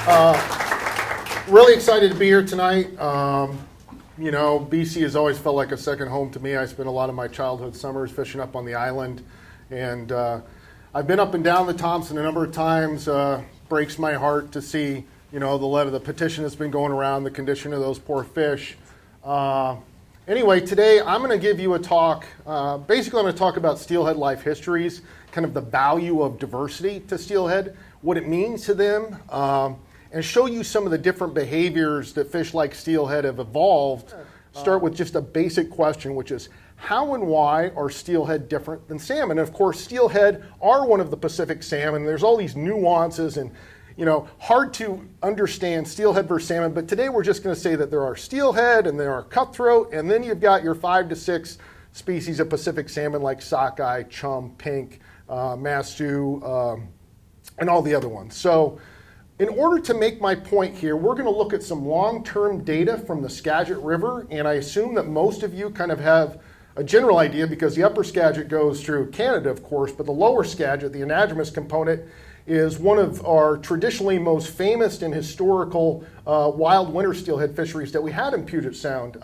Really excited to be here tonight. BC has always felt like a second home to me. I spent a lot of my childhood summers fishing up on the island, and I've been up and down the Thompson a number of times. Breaks my heart to see, the petition that's been going around, the condition of those poor fish. Anyway, today I'm going to give you a talk. Basically, I'm going to talk about steelhead life histories, kind of the value of diversity to steelhead, what it means to them, and show you some of the different behaviors that fish like steelhead have evolved. Start with just a basic question, which is how and why are steelhead different than salmon? And of course, steelhead are one of the Pacific salmon. There's all these nuances and hard to understand steelhead versus salmon, but today we're just going to say that there are steelhead and there are cutthroat, and then you've got your 5 to 6 species of Pacific salmon like sockeye, chum, pink, masu, and all the other ones. So in order to make my point here, we're going to look at some long-term data from the Skagit River, and I assume that most of you kind of have a general idea because the upper Skagit goes through Canada, of course, but the lower Skagit, the anadromous component, is one of our traditionally most famous and historical wild winter steelhead fisheries that we had in Puget Sound.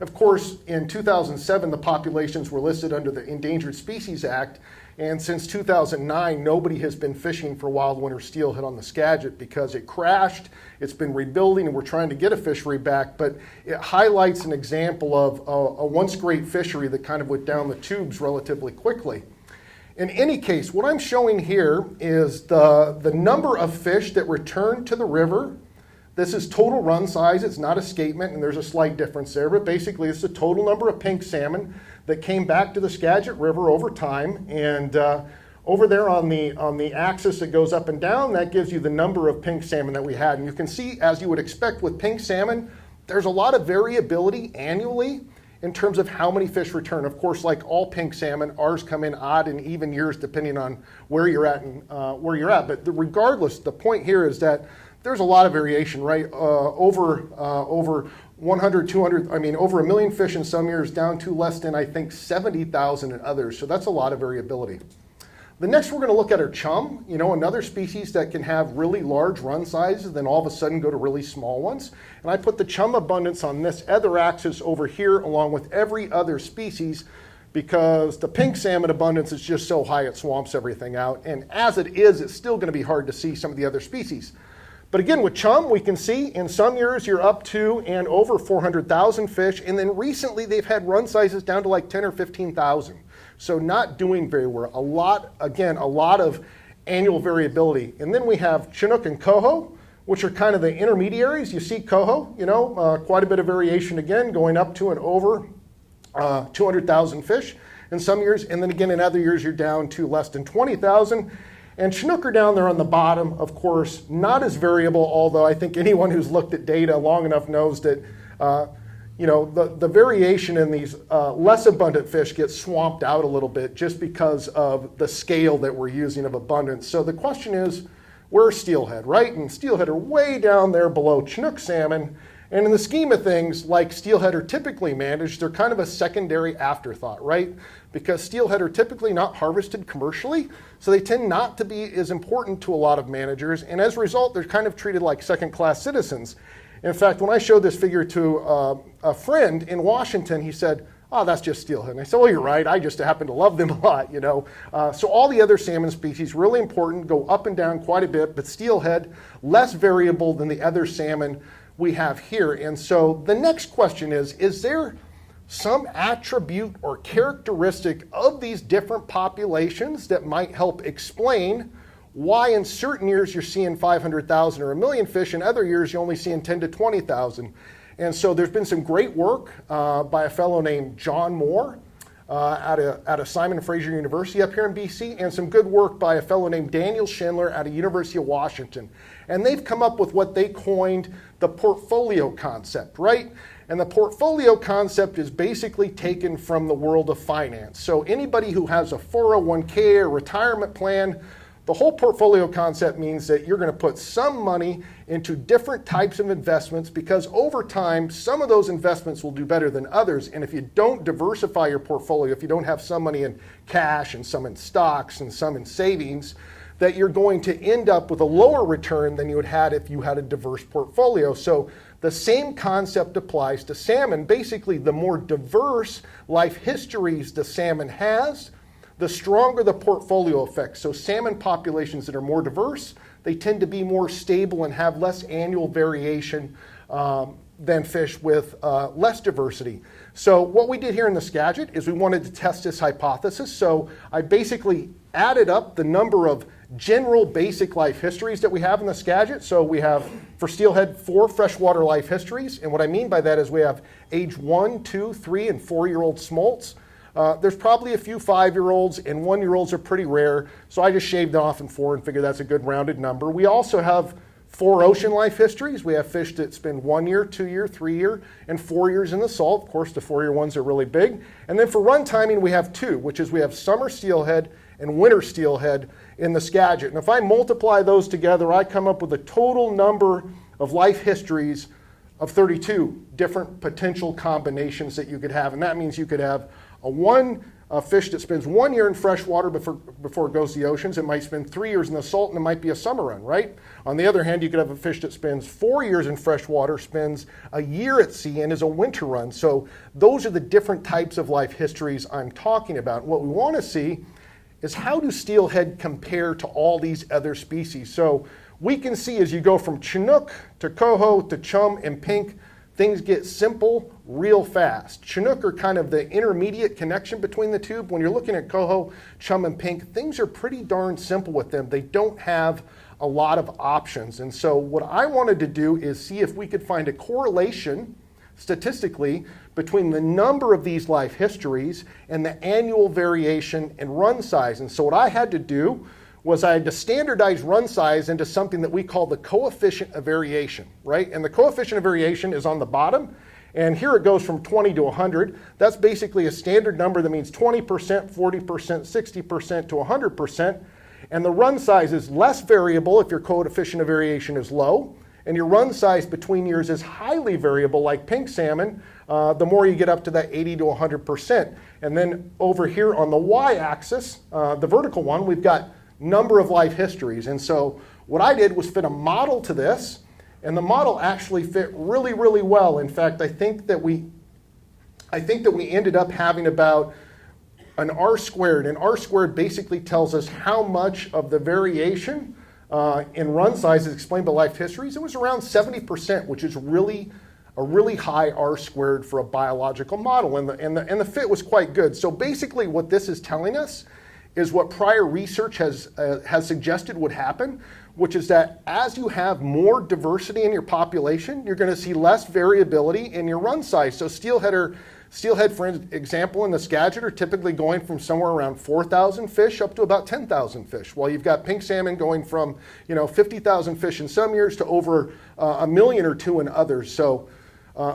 Of course, in 2007, the populations were listed under the Endangered Species Act, and since 2009, nobody has been fishing for wild winter steelhead on the Skagit because it crashed. It's been rebuilding, and we're trying to get a fishery back, but it highlights an example of a once great fishery that kind of went down the tubes relatively quickly. In any case, what I'm showing here is the number of fish that return to the river. This is total run size. It's not escapement, and there's a slight difference there, but basically it's the total number of pink salmon that came back to the Skagit River over time. And over there on the axis that goes up and down, that gives you the number of pink salmon that we had. And you can see, as you would expect with pink salmon, there's a lot of variability annually in terms of how many fish return. Of course, like all pink salmon, ours come in odd and even years depending on where you're at and where you're at. But regardless, the point here is that there's a lot of variation, right? Over 100, 200, over 1 million fish in some years down to less than, I think, 70,000 in others. So that's a lot of variability. The next we're going to look at are chum, another species that can have really large run sizes, then all of a sudden go to really small ones. And I put the chum abundance on this other axis over here along with every other species because the pink salmon abundance is just so high it swamps everything out. And as it is, it's still going to be hard to see some of the other species. But again, with chum, we can see in some years you're up to and over 400,000 fish, and then recently they've had run sizes down to like 10 or 15,000. So not doing very well. A lot of annual variability. And then we have Chinook and coho, which are kind of the intermediaries. You see coho, quite a bit of variation again, going up to and over 200,000 fish in some years. And then again, in other years, you're down to less than 20,000. And Chinook are down there on the bottom, of course, not as variable, although I think anyone who's looked at data long enough knows that the variation in these less abundant fish gets swamped out a little bit just because of the scale that we're using of abundance. So the question is, where's steelhead, right? And steelhead are way down there below Chinook salmon. And in the scheme of things, like steelhead are typically managed, they're kind of a secondary afterthought, right? Because steelhead are typically not harvested commercially, so they tend not to be as important to a lot of managers. And as a result, they're kind of treated like second-class citizens. In fact, when I showed this figure to a friend in Washington, he said, "Oh, that's just steelhead." And I said, "Oh, you're right. I just happen to love them a lot, So all the other salmon species, really important, go up and down quite a bit, but steelhead, less variable than the other salmon we have here. And so the next question is there some attribute or characteristic of these different populations that might help explain why in certain years you're seeing 500,000 or 1 million fish, and other years you're only seeing 10 to 20,000. And so there's been some great work by a fellow named John Moore out of Simon Fraser University up here in BC, and some good work by a fellow named Daniel Schindler out of University of Washington. And they've come up with what they coined the portfolio concept, right? And the portfolio concept is basically taken from the world of finance. So anybody who has a 401k or retirement plan, the whole portfolio concept means that you're going to put some money into different types of investments because over time, some of those investments will do better than others. And if you don't diversify your portfolio, if you don't have some money in cash and some in stocks and some in savings, that you're going to end up with a lower return than you would have if you had a diverse portfolio. So the same concept applies to salmon. Basically, the more diverse life histories the salmon has, the stronger the portfolio effect. So salmon populations that are more diverse, they tend to be more stable and have less annual variation than fish with less diversity. So what we did here in the Skagit is we wanted to test this hypothesis. So I basically added up the number of general basic life histories that we have in the Skagit. So we have, for steelhead, 4 freshwater life histories. And what I mean by that is we have age 1, 2, 3, and 4-year-old smolts. There's probably a few 5-year-olds, and 1-year-olds are pretty rare. So I just shaved off in 4 and figured that's a good rounded number. We also have 4 ocean life histories. We have fish that spend 1 year, 2 year, 3 year, and 4 years in the salt. Of course, the 4-year ones are really big. And then for run timing, we have 2, which is we have summer steelhead and winter steelhead in the Skagit. And if I multiply those together, I come up with a total number of life histories of 32 different potential combinations that you could have. And that means you could have a fish that spends 1 year in freshwater before it goes to the oceans. It might spend 3 years in the salt, and it might be a summer run, right? On the other hand, you could have a fish that spends 4 years in freshwater, spends a year at sea, and is a winter run. So those are the different types of life histories I'm talking about. What we want to see is how do steelhead compare to all these other species? So we can see as you go from Chinook to coho to chum and pink, things get simple real fast. Chinook are kind of the intermediate connection between the two. When you're looking at coho, chum, and pink, things are pretty darn simple with them. They don't have a lot of options. And so what I wanted to do is see if we could find a correlation statistically between the number of these life histories and the annual variation in run size. And so what I had to do was I had to standardize run size into something that we call the coefficient of variation, right? And the coefficient of variation is on the bottom, and here it goes from 20 to 100. That's basically a standard number that means 20%, 40%, 60% to 100%. And the run size is less variable if your coefficient of variation is low, and your run size between years is highly variable, like pink salmon, the more you get up to that 80 to 100%. And then over here on the y-axis, the vertical one, we've got number of life histories. And so what I did was fit a model to this, and the model actually fit really, really well. In fact, I think that we ended up having about an R squared, and R squared basically tells us how much of the variation in run size is explained by life histories. It was around 70%, which is really a really high R squared for a biological model, and the fit was quite good. So basically what this is telling us is what prior research has suggested would happen, which is that as you have more diversity in your population, you're going to see less variability in your run size. So steelhead, for example, in the Skagit are typically going from somewhere around 4,000 fish up to about 10,000 fish, while you've got pink salmon going from 50,000 fish in some years to over a million or two in others. So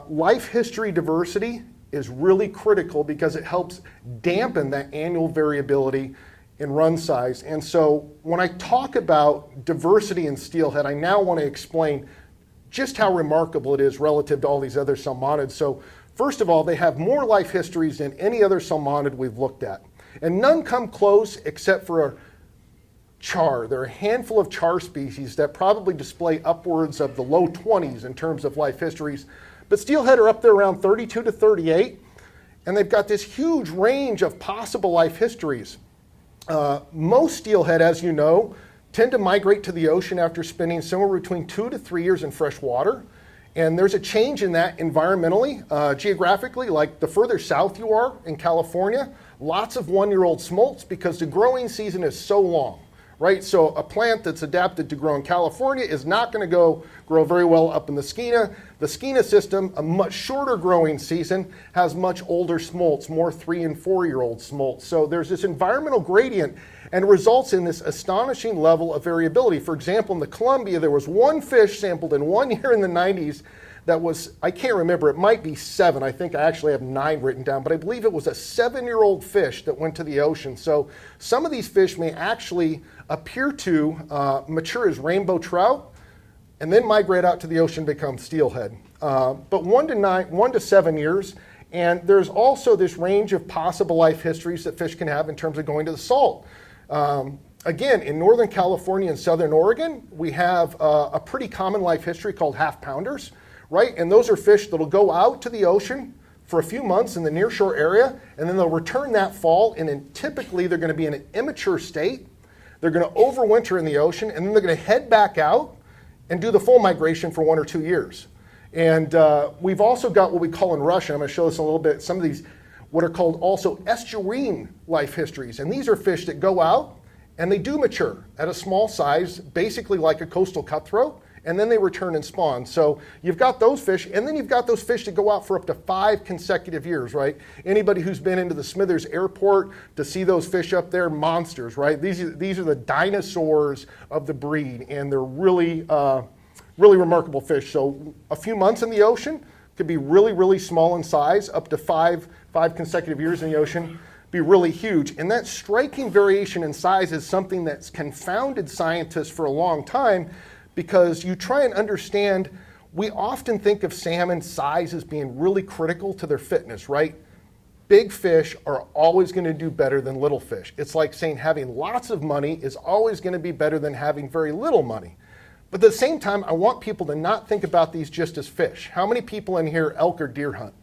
life history diversity is really critical because it helps dampen that annual variability in run size. And so when I talk about diversity in steelhead, I now want to explain just how remarkable it is relative to all these other salmonids. So first of all, they have more life histories than any other salmonid we've looked at. And none come close except for char. There are a handful of char species that probably display upwards of the low 20s in terms of life histories. But steelhead are up there around 32 to 38, and they've got this huge range of possible life histories. Most steelhead, as you know, tend to migrate to the ocean after spending somewhere between 2 to 3 years in fresh water. And there's a change in that environmentally, geographically, like the further south you are in California, lots of 1-year-old smolts because the growing season is so long, right? So a plant that's adapted to grow in California is not going to grow very well up in the Skeena. The Skeena system, a much shorter growing season, has much older smolts, more 3- and 4-year-old smolts. So there's this environmental gradient, and it results in this astonishing level of variability. For example, in the Columbia, there was one fish sampled in 1 year in the 90s that was, I can't remember, it might be 7. I think I actually have 9 written down, but I believe it was a 7-year-old fish that went to the ocean. So some of these fish may actually appear to mature as rainbow trout and then migrate out to the ocean and become steelhead. But 1 to 7 years, and there's also this range of possible life histories that fish can have in terms of going to the salt. Again, in Northern California and Southern Oregon, we have a pretty common life history called half-pounders, right? And those are fish that'll go out to the ocean for a few months in the nearshore area, and then they'll return that fall, and then typically they're going to be in an immature state. They're going to overwinter in the ocean, and then they're going to head back out and do the full migration for 1 or 2 years. And we've also got what we call in Russia, I'm going to show this a little bit, some of these what are called also estuarine life histories. And these are fish that go out and they do mature at a small size, basically like a coastal cutthroat, and then they return and spawn. So you've got those fish, and then you've got those fish that go out for up to 5 consecutive years, right? Anybody who's been into the Smithers Airport to see those fish up there, monsters, right? These are the dinosaurs of the breed, and they're really, really remarkable fish. So a few months in the ocean could be really, really small in size, up to five consecutive years in the ocean, be really huge. And that striking variation in size is something that's confounded scientists for a long time, because you try and understand, we often think of salmon size as being really critical to their fitness, right? Big fish are always going to do better than little fish. It's like saying having lots of money is always going to be better than having very little money. But at the same time, I want people to not think about these just as fish. How many people in here elk or deer hunt?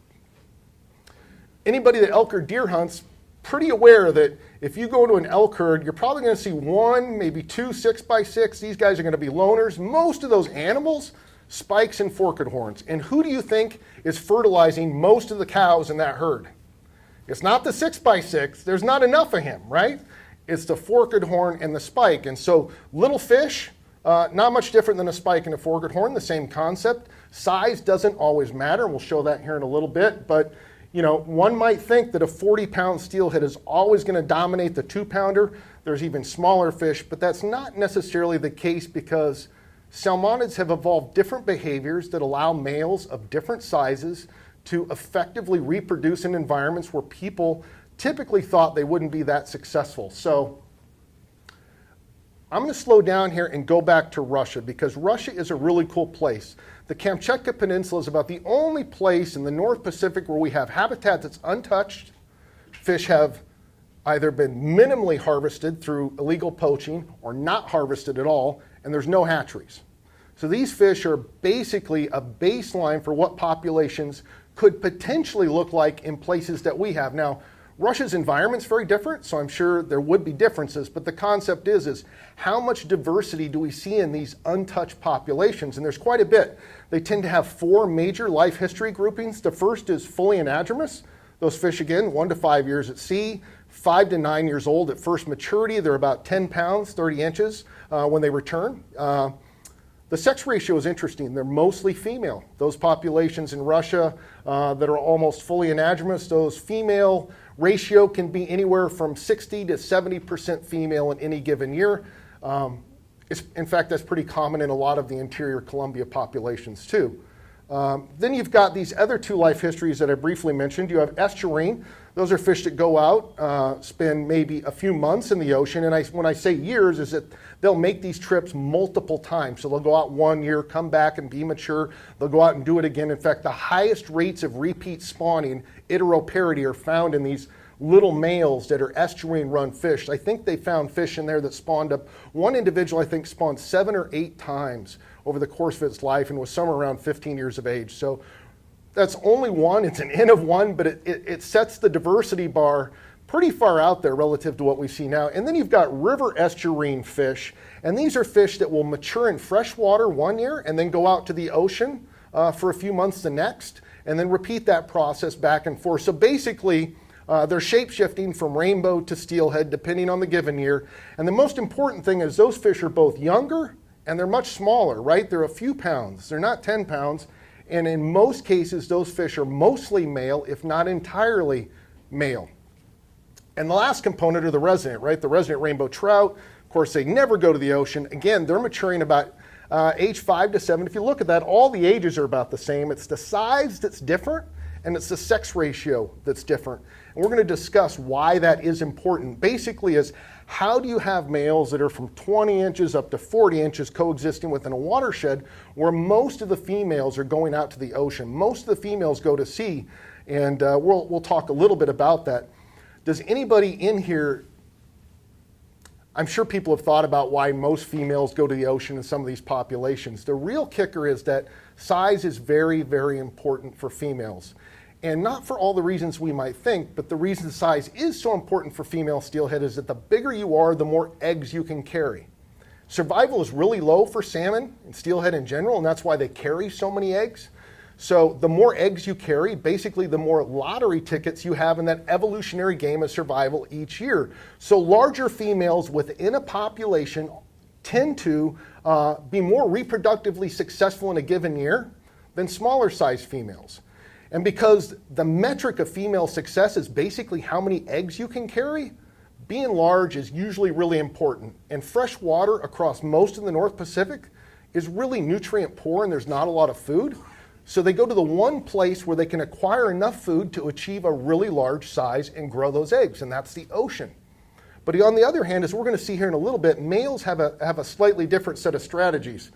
Anybody that elk or deer hunts, pretty aware that if you go to an elk herd, you're probably going to see 1, maybe 2 6x6. These guys are going to be loners. Most of those animals, spikes and forked horns. And who do you think is fertilizing most of the cows in that herd? It's not the 6x6. There's not enough of him, right? It's the forked horn and the spike. And so little fish, not much different than a spike and a forked horn, the same concept. Size doesn't always matter. We'll show that here in a little bit. But you know, one might think that a 40-pound steelhead is always going to dominate the 2-pounder. There's even smaller fish, but that's not necessarily the case, because salmonids have evolved different behaviors that allow males of different sizes to effectively reproduce in environments where people typically thought they wouldn't be that successful. So I'm going to slow down here and go back to Russia, because Russia is a really cool place. The Kamchatka Peninsula is about the only place in the North Pacific where we have habitat that's untouched. Fish have either been minimally harvested through illegal poaching or not harvested at all, and there's no hatcheries. So these fish are basically a baseline for what populations could potentially look like in places that we have. Now, Russia's environment's very different, so I'm sure there would be differences, but the concept is how much diversity do we see in these untouched populations? And there's quite a bit. They tend to have 4 major life history groupings. The first is fully anadromous. Those fish, again, 1 to 5 years at sea, 5 to 9 years old at first maturity. They're about 10 pounds, 30 inches when they return. The sex ratio is interesting. They're mostly female. Those populations in Russia that are almost fully anadromous, those female ratio can be anywhere from 60 to 70% female in any given year. In fact, that's pretty common in a lot of the interior Columbia populations too. Then you've got these other 2 life histories that I briefly mentioned. You have estuarine. Those are fish that go out, spend maybe a few months in the ocean. And when I say years, is that they'll make these trips multiple times. So they'll go out 1 year, come back and be mature. They'll go out and do it again. In fact, the highest rates of repeat spawning, iteroparity, are found in these little males that are estuarine run fish. I think they found fish in there that spawned up. One individual, I think, spawned 7 or 8 times over the course of its life and was somewhere around 15 years of age. So that's only one. It's an N of 1, but it sets the diversity bar pretty far out there relative to what we see now. And then you've got river estuarine fish, and these are fish that will mature in fresh water 1 year and then go out to the ocean for a few months the next, and then repeat that process back and forth. So basically, they're shape-shifting from rainbow to steelhead depending on the given year. And the most important thing is those fish are both younger and they're much smaller, right? They're a few pounds. They're not 10 pounds. And in most cases, those fish are mostly male, if not entirely male. And the last component are the resident, right? The resident rainbow trout. Of course, they never go to the ocean. Again, they're maturing about age 5 to 7. If you look at that, all the ages are about the same. It's the size that's different, and it's the sex ratio that's different. And we're going to discuss why that is important. Basically is, how do you have males that are from 20 inches up to 40 inches coexisting within a watershed where most of the females are going out to the ocean? Most of the females go to sea, and we'll talk a little bit about that. Does anybody in here, I'm sure people have thought about why most females go to the ocean in some of these populations. The real kicker is that size is very, very important for females. And not for all the reasons we might think, but the reason size is so important for female steelhead is that the bigger you are, the more eggs you can carry. Survival is really low for salmon and steelhead in general, and that's why they carry so many eggs. So the more eggs you carry, basically the more lottery tickets you have in that evolutionary game of survival each year. So larger females within a population tend to be more reproductively successful in a given year than smaller sized females. And because the metric of female success is basically how many eggs you can carry, being large is usually really important. And fresh water across most of the North Pacific is really nutrient poor and there's not a lot of food. So they go to the one place where they can acquire enough food to achieve a really large size and grow those eggs, and that's the ocean. But on the other hand, as we're going to see here in a little bit, males have a slightly different set of strategies.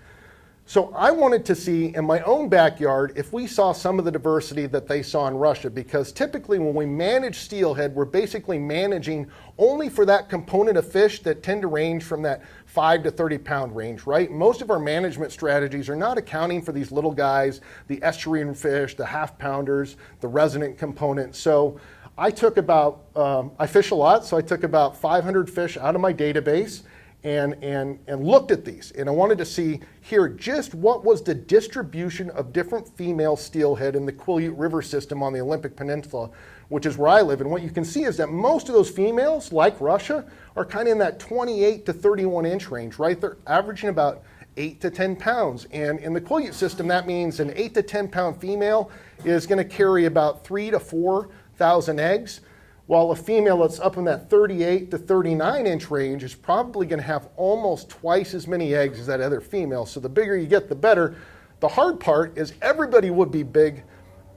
So I wanted to see in my own backyard if we saw some of the diversity that they saw in Russia, because typically when we manage steelhead, we're basically managing only for that component of fish that tend to range from that 5 to 30 pound range, right? Most of our management strategies are not accounting for these little guys, the estuarine fish, the half pounders, the resident component. So I took about, I fish a lot, so I took about 500 fish out of my database and looked at these, and I wanted to see here just what was the distribution of different female steelhead in the Quileute River system on the Olympic Peninsula, which is where I live. And what you can see is that most of those females, like Russia, are kind of in that 28 to 31 inch range, right? They're averaging about 8 to 10 pounds. And in the Quileute system, that means an 8 to 10 pound female is going to carry about 3,000 to 4,000 eggs, while a female that's up in that 38 to 39 inch range is probably going to have almost twice as many eggs as that other female. So the bigger you get, the better. The hard part is everybody would be big,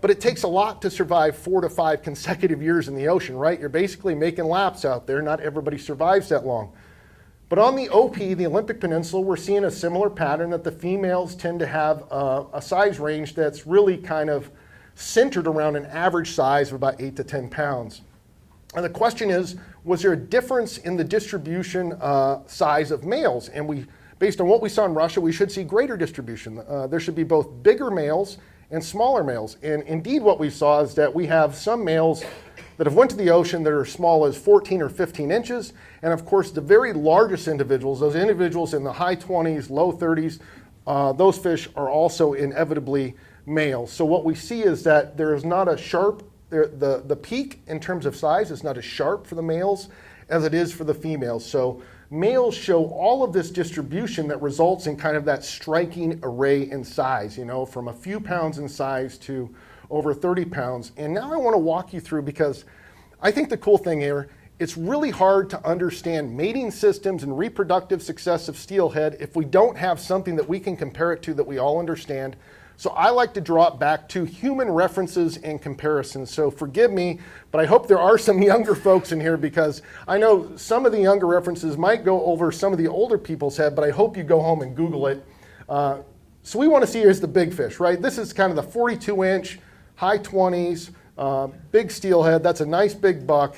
but it takes a lot to survive 4 to 5 consecutive years in the ocean, right? You're basically making laps out there. Not everybody survives that long. But on the OP, the Olympic Peninsula, we're seeing a similar pattern that the females tend to have a size range that's really kind of centered around an average size of about 8 to 10 pounds. And the question is, was there a difference in the distribution size of males? And based on what we saw in Russia, we should see greater distribution. There should be both bigger males and smaller males. And indeed what we saw is that we have some males that have went to the ocean that are as small as 14 or 15 inches. And of course, the very largest individuals, those individuals in the high 20s, low 30s, those fish are also inevitably males. So what we see is that there is not a sharp the peak in terms of size is not as sharp for the males as it is for the females. So males show all of this distribution that results in kind of that striking array in size, you know, from a few pounds in size to over 30 pounds. And now I want to walk you through, because I think the cool thing here, it's really hard to understand mating systems and reproductive success of steelhead if we don't have something that we can compare it to that we all understand. So I like to draw it back to human references and comparisons. So forgive me, but I hope there are some younger folks in here, because I know some of the younger references might go over some of the older people's head, but I hope you go home and Google it. So we want to see here's the big fish, right? This is kind of the 42-inch, high 20s, big steelhead. That's a nice big buck.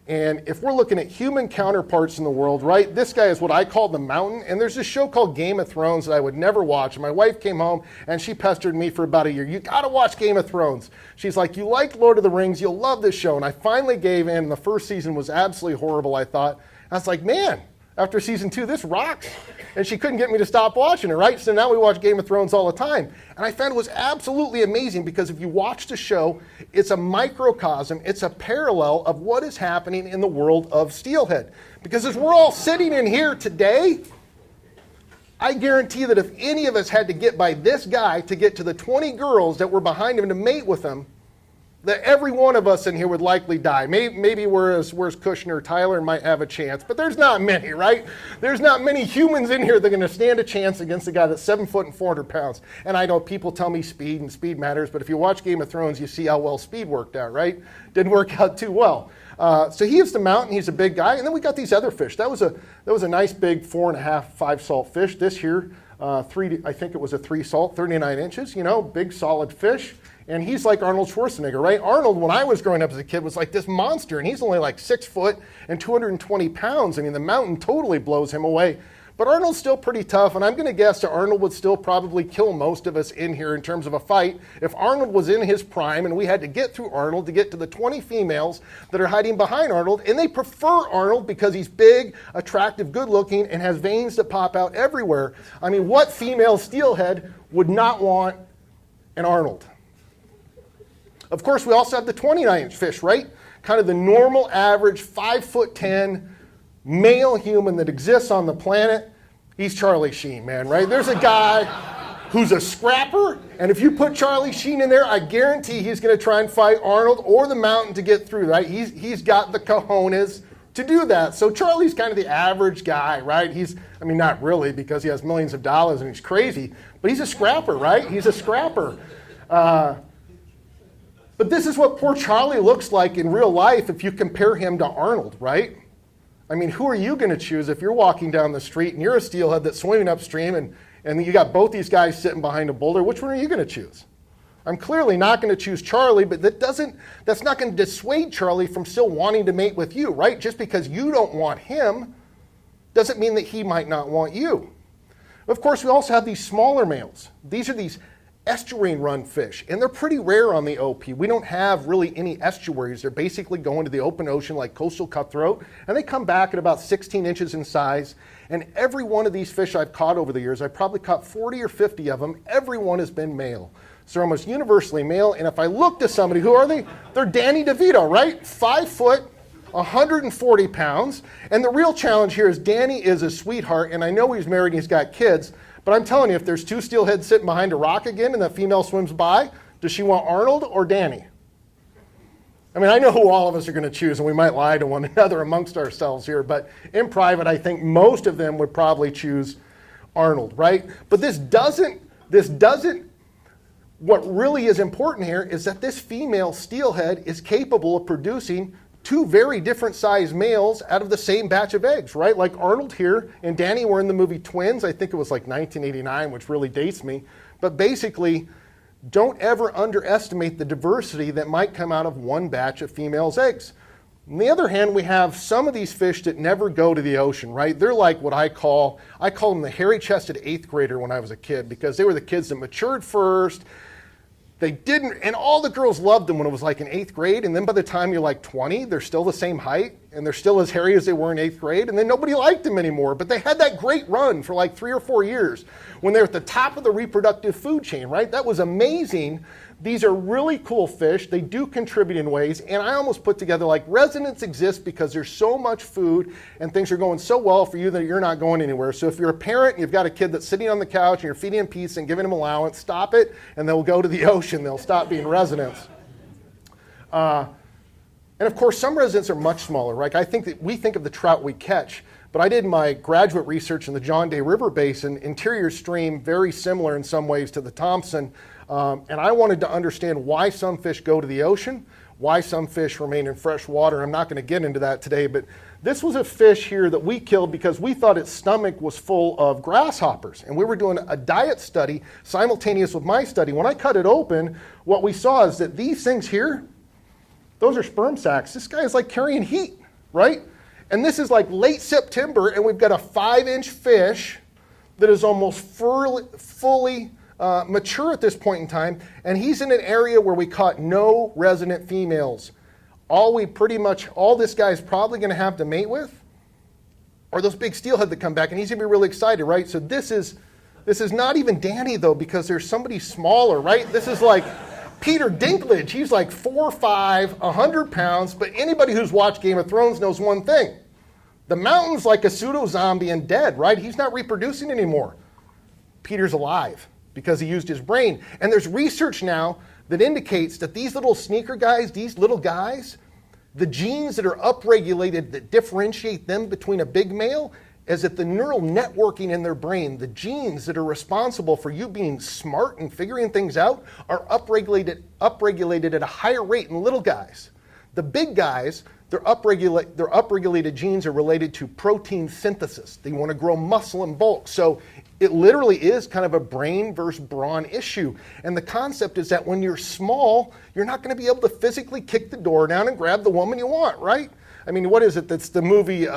And if we're looking at human counterparts in the world, right, this guy is what I call the mountain. And there's this show called Game of Thrones that I would never watch. And my wife came home and she pestered me for about a year. You got to watch Game of Thrones. She's like, you like Lord of the Rings, you'll love this show. And I finally gave in. The first season was absolutely horrible, I thought. I was like, man, after season 2, this rocks. And she couldn't get me to stop watching it, right? So now we watch Game of Thrones all the time. And I found it was absolutely amazing, because if you watch the show, it's a microcosm, it's a parallel of what is happening in the world of steelhead. Because as we're all sitting in here today, I guarantee that if any of us had to get by this guy to get to the 20 girls that were behind him to mate with him, that every one of us in here would likely die. Maybe whereas Kushner, Tyler might have a chance, but there's not many, right? There's not many humans in here that are going to stand a chance against a guy that's 7 foot and 400 pounds. And I know people tell me speed and speed matters, but if you watch Game of Thrones, you see how well speed worked out, right? Didn't work out too well. So he is the mountain. He's a big guy. And then we got these other fish. That was a nice big 4.5, 5 salt fish. This here, I think it was a 3 salt, 39 inches, you know, big solid fish. and he's like Arnold Schwarzenegger, right? Arnold, when I was growing up as a kid, was like this monster, and he's only like 6 foot and 220 pounds. I mean, the mountain totally blows him away. But Arnold's still pretty tough, and I'm going to guess that Arnold would still probably kill most of us in here in terms of a fight if Arnold was in his prime and we had to get through Arnold to get to the 20 females that are hiding behind Arnold, and they prefer Arnold because he's big, attractive, good-looking, and has veins that pop out everywhere. I mean, what female steelhead would not want an Arnold? Of course, we also have the 29-inch fish, right? Kind of the normal average 5'10" male human that exists on the planet. He's Charlie Sheen, man, right? There's a guy who's a scrapper, and if you put Charlie Sheen in there, I guarantee he's going to try and fight Arnold or the mountain to get through, right? He's got the cojones to do that. So Charlie's kind of the average guy, right? I mean, not really, because he has millions of dollars and he's crazy, but he's a scrapper, right? He's a scrapper. But this is what poor Charlie looks like in real life if you compare him to Arnold, right? I mean, who are you going to choose if you're walking down the street and you're a steelhead that's swimming upstream and you got both these guys sitting behind a boulder? Which one are you going to choose? I'm clearly not going to choose Charlie, but that's not going to dissuade Charlie from still wanting to mate with you, right? Just because you don't want him doesn't mean that he might not want you. Of course, we also have these smaller males. These are these estuarine run fish, and they're pretty rare on the OP. We don't have really any estuaries. They're basically going to the open ocean like coastal cutthroat, and they come back at about 16 inches in size. And every one of these fish I've caught over the years, I've probably caught 40 or 50 of them, every one has been male. So they're almost universally male, and if I look to somebody, who are they? They're Danny DeVito, right? 5 foot, 140 pounds, and the real challenge here is Danny is a sweetheart, and I know he's married and he's got kids, but I'm telling you, if there's 2 steelheads sitting behind a rock again and that female swims by, does she want Arnold or Danny? I mean, I know who all of us are going to choose, and we might lie to one another amongst ourselves here, but in private, I think most of them would probably choose Arnold, right? But this doesn't, what really is important here is that this female steelhead is capable of producing 2 very different sized males out of the same batch of eggs, right? Like Arnold here and Danny were in the movie Twins. I think it was like 1989, which really dates me. But basically, don't ever underestimate the diversity that might come out of one batch of females' eggs. On the other hand, we have some of these fish that never go to the ocean, right? They're like what I call them the hairy-chested 8th grader when I was a kid, because they were the kids that matured first. They didn't, and all the girls loved them when it was like in 8th grade, and then by the time you're like 20, they're still the same height, and they're still as hairy as they were in 8th grade, and then nobody liked them anymore. But they had that great run for like 3 or 4 years when they're at the top of the reproductive food chain, right? That was amazing. These are really cool fish. They do contribute in ways, and I almost put together like residents exist because there's so much food and things are going so well for you that you're not going anywhere. So if you're a parent, you've got a kid that's sitting on the couch and you're feeding him pizza and giving him allowance, stop it, and they'll go to the ocean. They'll stop being residents. And of course, some residents are much smaller, right? I think that we think of the trout we catch, but I did my graduate research in the John Day River Basin, interior stream, very similar in some ways to the Thompson. And I wanted to understand why some fish go to the ocean, why some fish remain in fresh water. I'm not going to get into that today, but this was a fish here that we killed because we thought its stomach was full of grasshoppers. And we were doing a diet study simultaneous with my study. When I cut it open, what we saw is that these things here, those are sperm sacs. This guy is like carrying heat, right? And this is like late September, and we've got a 5-inch fish that is almost fully mature at this point in time, and he's in an area where we caught no resident females. All this guy's probably going to have to mate with are those big steelhead that come back, and he's going to be really excited, right? So this is not even Danny, though, because there's somebody smaller, right? This is like Peter Dinklage. He's like 4'5", 100 pounds, but anybody who's watched Game of Thrones knows one thing. The mountain's like a pseudo-zombie and dead, right? He's not reproducing anymore. Peter's alive because he used his brain. And there's research now that indicates that these little sneaker guys, these little guys, the genes that are upregulated that differentiate them between a big male is that the neural networking in their brain, the genes that are responsible for you being smart and figuring things out, are upregulated at a higher rate in little guys. The big guys, their upregulated genes are related to protein synthesis. They want to grow muscle and bulk. So it literally is kind of a brain versus brawn issue. And the concept is that when you're small, you're not going to be able to physically kick the door down and grab the woman you want, right? I mean, what is it? That's the movie,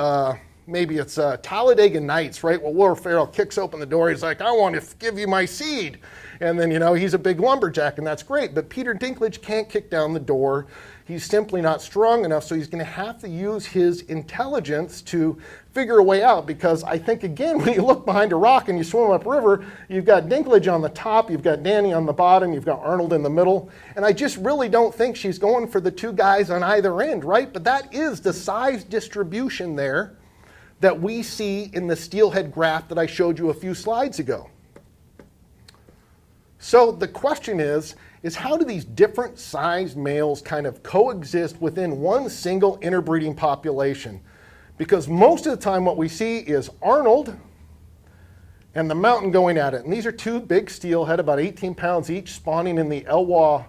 maybe it's Talladega Nights, right? Well, Will Ferrell kicks open the door. He's like, I want to give you my seed. And then, he's a big lumberjack, and that's great. But Peter Dinklage can't kick down the door. He's simply not strong enough, so he's going to have to use his intelligence to figure a way out. Because I think, again, when you look behind a rock and you swim upriver, you've got Dinklage on the top, you've got Danny on the bottom, you've got Arnold in the middle. And I just really don't think she's going for the two guys on either end, right? But that is the size distribution there that we see in the steelhead graph that I showed you a few slides ago. So the question is how do these different sized males kind of coexist within one single interbreeding population? Because most of the time what we see is Arnold and the mountain going at it. And these are two big steelhead, about 18 pounds each, spawning in the Elwha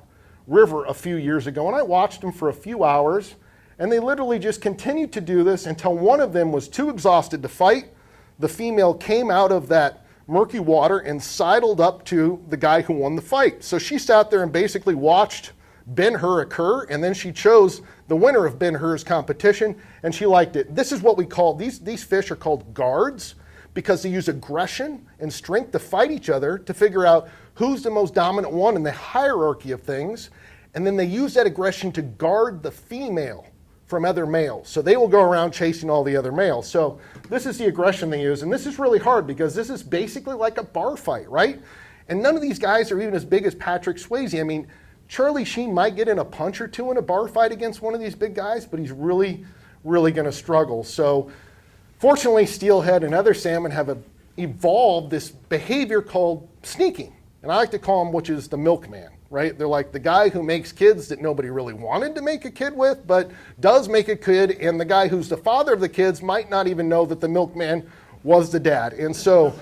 River a few years ago. And I watched them for a few hours, and they literally just continued to do this until one of them was too exhausted to fight. The female came out of that murky water and sidled up to the guy who won the fight. So she sat there and basically watched Ben-Hur occur, and then she chose the winner of Ben-Hur's competition, and she liked it. This is what we call, these fish are called guards, because they use aggression and strength to fight each other to figure out who's the most dominant one in the hierarchy of things, and then they use that aggression to guard the female from other males. So they will go around chasing all the other males. So this is the aggression they use, and this is really hard because this is basically like a bar fight, right? And none of these guys are even as big as Patrick Swayze. I mean, Charlie Sheen might get in a punch or two in a bar fight against one of these big guys, but he's really, really going to struggle. So fortunately, steelhead and other salmon have evolved this behavior called sneaking. And I like to call them, which is the milkman. Right? They're like the guy who makes kids that nobody really wanted to make a kid with, but does make a kid, and the guy who's the father of the kids might not even know that the milkman was the dad. And so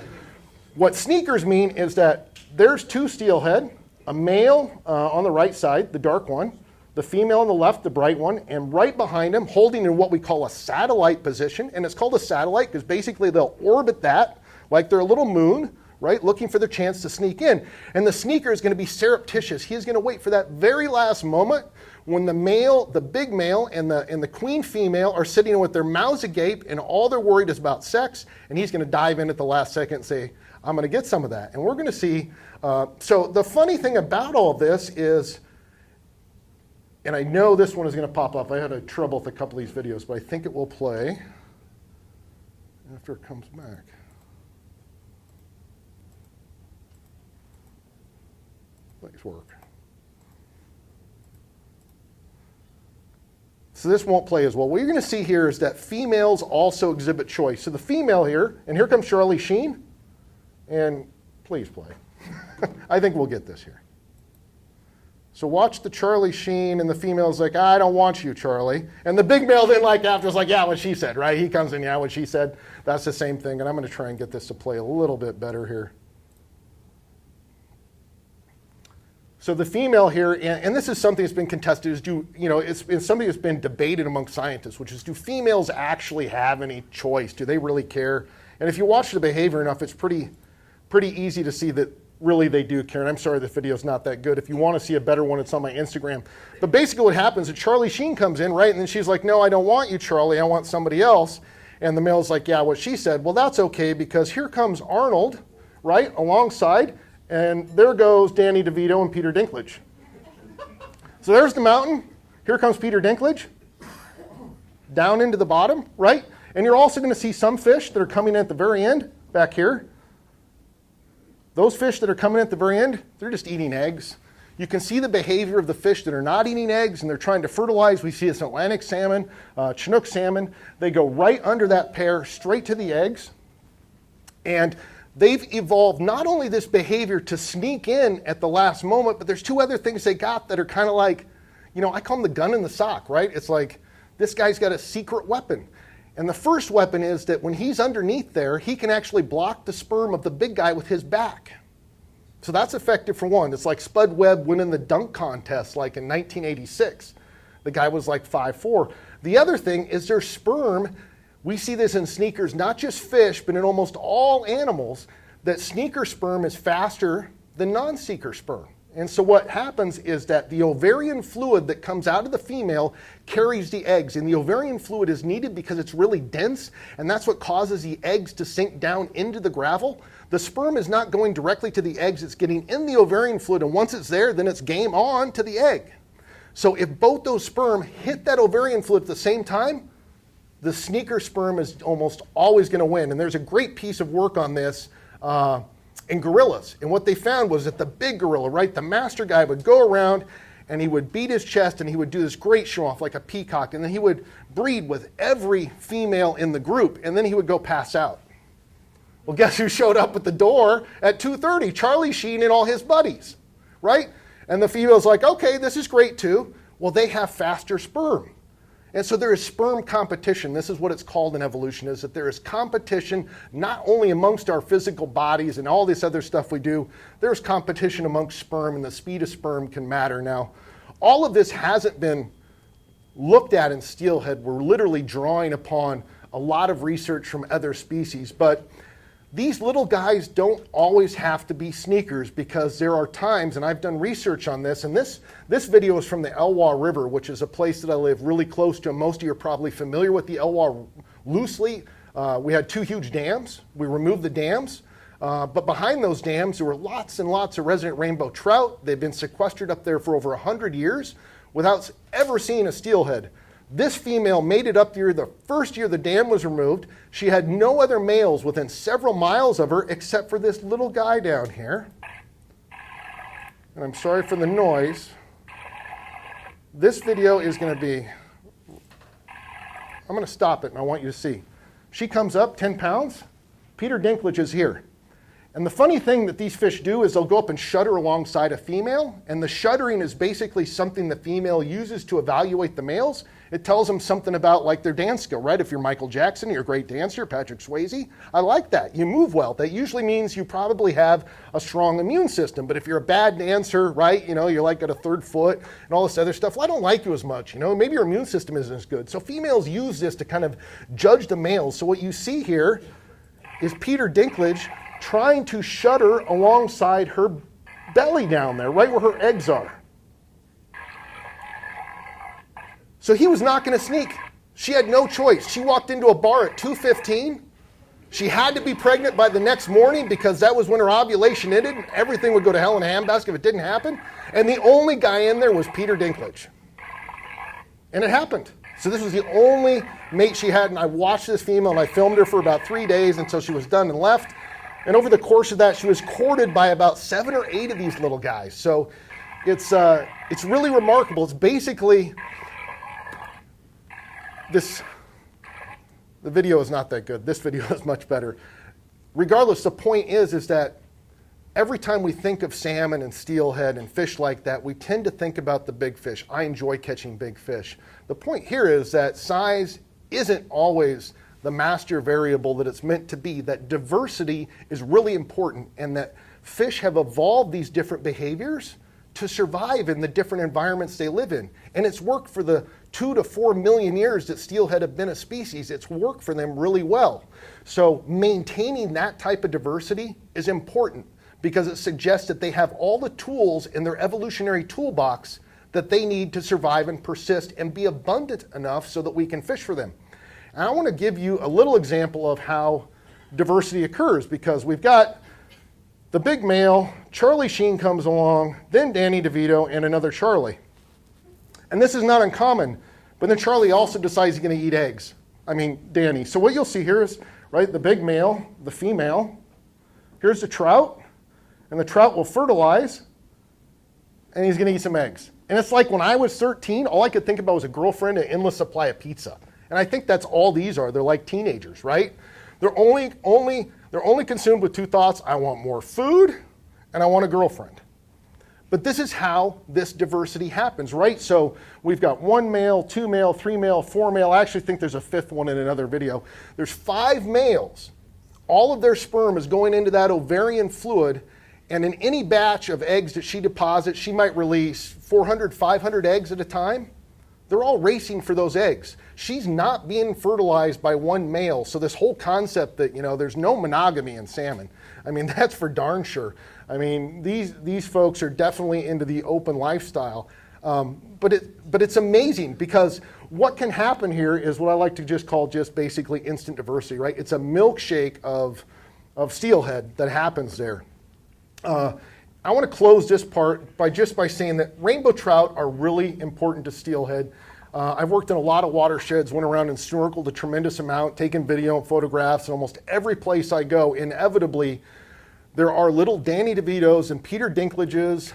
what sneakers mean is that there's two steelhead, a male on the right side, the dark one, the female on the left, the bright one, and right behind him, holding in what we call a satellite position. And it's called a satellite because basically they'll orbit that like they're a little moon, right, looking for their chance to sneak in. And the sneaker is going to be surreptitious. He's going to wait for that very last moment when the male, the big male, and the queen female are sitting with their mouths agape, and all they're worried is about sex, and he's going to dive in at the last second and say, I'm going to get some of that. And we're going to see. So the funny thing about all of this is, and I know this one is going to pop up. I had a trouble with a couple of these videos, but I think it will play after it comes back. Please work. So this won't play as well. What you're going to see here is that females also exhibit choice. So the female here, and here comes Charlie Sheen, and please play. I think we'll get this here. So watch the Charlie Sheen, and the female's like, I don't want you, Charlie. And the big male then after is like, yeah, what she said, right? He comes in, yeah, what she said. That's the same thing, and I'm going to try and get this to play a little bit better here. So the female here, and this is something that's been contested, is it's something that's been debated among scientists, which is, do females actually have any choice? Do they really care? And if you watch the behavior enough, it's pretty easy to see that really they do care. And I'm sorry the video's not that good. If you want to see a better one, it's on my Instagram. But basically what happens is Charlie Sheen comes in, right? And then she's like, no, I don't want you, Charlie. I want somebody else. And the male's like, yeah, what she said. Well, that's okay, because here comes Arnold, right, alongside. And there goes Danny DeVito and Peter Dinklage. So there's the mountain. Here comes Peter Dinklage. Down into the bottom, right? And you're also going to see some fish that are coming at the very end, back here. Those fish that are coming at the very end, they're just eating eggs. You can see the behavior of the fish that are not eating eggs and they're trying to fertilize. We see this in Atlantic salmon, Chinook salmon. They go right under that pair, straight to the eggs. And they've evolved not only this behavior to sneak in at the last moment, but there's two other things they got that are kind of like, I call them the gun in the sock, right? It's like, this guy's got a secret weapon. And the first weapon is that when he's underneath there, he can actually block the sperm of the big guy with his back. So that's effective for one. It's like Spud Webb winning the dunk contest like in 1986. The guy was like 5'4". The other thing is their sperm. We see this in sneakers, not just fish, but in almost all animals, that sneaker sperm is faster than non-seeker sperm. And so what happens is that the ovarian fluid that comes out of the female carries the eggs. And the ovarian fluid is needed because it's really dense, and that's what causes the eggs to sink down into the gravel. The sperm is not going directly to the eggs, it's getting in the ovarian fluid, and once it's there, then it's game on to the egg. So if both those sperm hit that ovarian fluid at the same time, the sneaker sperm is almost always going to win. And there's a great piece of work on this in gorillas. And what they found was that the big gorilla, right, the master guy would go around and he would beat his chest and he would do this great show off like a peacock. And then he would breed with every female in the group. And then he would go pass out. Well, guess who showed up at the door at 2:30? Charlie Sheen and all his buddies, right? And the female's like, okay, this is great too. Well, they have faster sperm. And so there is sperm competition. This is what it's called in evolution, is that there is competition not only amongst our physical bodies and all this other stuff we do, there's competition amongst sperm, and the speed of sperm can matter. Now, all of this hasn't been looked at in steelhead. We're literally drawing upon a lot of research from other species, but these little guys don't always have to be sneakers, because there are times, and I've done research on this, and this video is from the Elwha River, which is a place that I live really close to, and most of you are probably familiar with the Elwha loosely. We had 2 huge dams. We removed the dams, but behind those dams there were lots and lots of resident rainbow trout. They've been sequestered up there for over 100 years without ever seeing a steelhead. This female made it up here the first year the dam was removed. She had no other males within several miles of her except for this little guy down here. And I'm sorry for the noise. This video is going to be, I'm going to stop it and I want you to see. She comes up 10 pounds. Peter Dinklage is here. And the funny thing that these fish do is they'll go up and shudder alongside a female, and the shuddering is basically something the female uses to evaluate the males. It tells them something about like their dance skill, right? If you're Michael Jackson, you're a great dancer, Patrick Swayze, I like that. You move well. That usually means you probably have a strong immune system. But if you're a bad dancer, right, you know, you're like got a 3rd foot and all this other stuff, well, I don't like you as much, you know, maybe your immune system isn't as good. So females use this to kind of judge the males. So what you see here is Peter Dinklage trying to shudder alongside her belly down there, right where her eggs are. So he was not going to sneak. She had no choice. She walked into a bar at 2:15. She had to be pregnant by the next morning because that was when her ovulation ended. Everything would go to hell in a handbasket if it didn't happen. And the only guy in there was Peter Dinklage. And it happened. So this was the only mate she had, and I watched this female and I filmed her for about 3 days until she was done and left. And over the course of that, she was courted by about 7 or 8 of these little guys. So it's really remarkable. It's basically this. The video is not that good. This video is much better. Regardless, the point is that every time we think of salmon and steelhead and fish like that, we tend to think about the big fish. I enjoy catching big fish. The point here is that size isn't always the master variable that it's meant to be, that diversity is really important, and that fish have evolved these different behaviors to survive in the different environments they live in. And it's worked for the 2 to 4 million years that steelhead have been a species. It's worked for them really well. So maintaining that type of diversity is important because it suggests that they have all the tools in their evolutionary toolbox that they need to survive and persist and be abundant enough so that we can fish for them. And I want to give you a little example of how diversity occurs, because we've got the big male, Charlie Sheen comes along, then Danny DeVito, and another Charlie. And this is not uncommon, but then Charlie also decides he's going to eat eggs. I mean, Danny. So what you'll see here is, right, the big male, the female, here's the trout, and the trout will fertilize, and he's going to eat some eggs. And it's like when I was 13, all I could think about was a girlfriend and an endless supply of pizza. And I think that's all these are. They're like teenagers, right? They're only consumed with 2 thoughts. I want more food and I want a girlfriend. But this is how this diversity happens, right? So we've got 1 male, 2 male, 3 male, 4 male. I actually think there's a 5th one in another video. There's 5 males. All of their sperm is going into that ovarian fluid, and in any batch of eggs that she deposits, she might release 400, 500 eggs at a time. they're all racing for those eggs. She's not being fertilized by one male. So this whole concept that, there's no monogamy in salmon, I mean, that's for darn sure. I mean, these folks are definitely into the open lifestyle. But it's amazing, because what can happen here is what I like to just call just basically instant diversity, right? It's a milkshake of steelhead that happens there. I want to close this part by saying that rainbow trout are really important to steelhead. I've worked in a lot of watersheds, went around and snorkeled a tremendous amount, taken video and photographs, and almost every place I go, inevitably, there are little Danny DeVitos and Peter Dinklages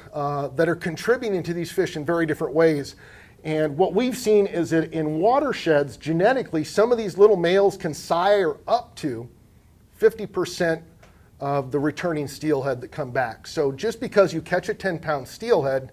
that are contributing to these fish in very different ways. And what we've seen is that in watersheds, genetically, some of these little males can sire up to 50% of the returning steelhead that come back. So just because you catch a 10-pound steelhead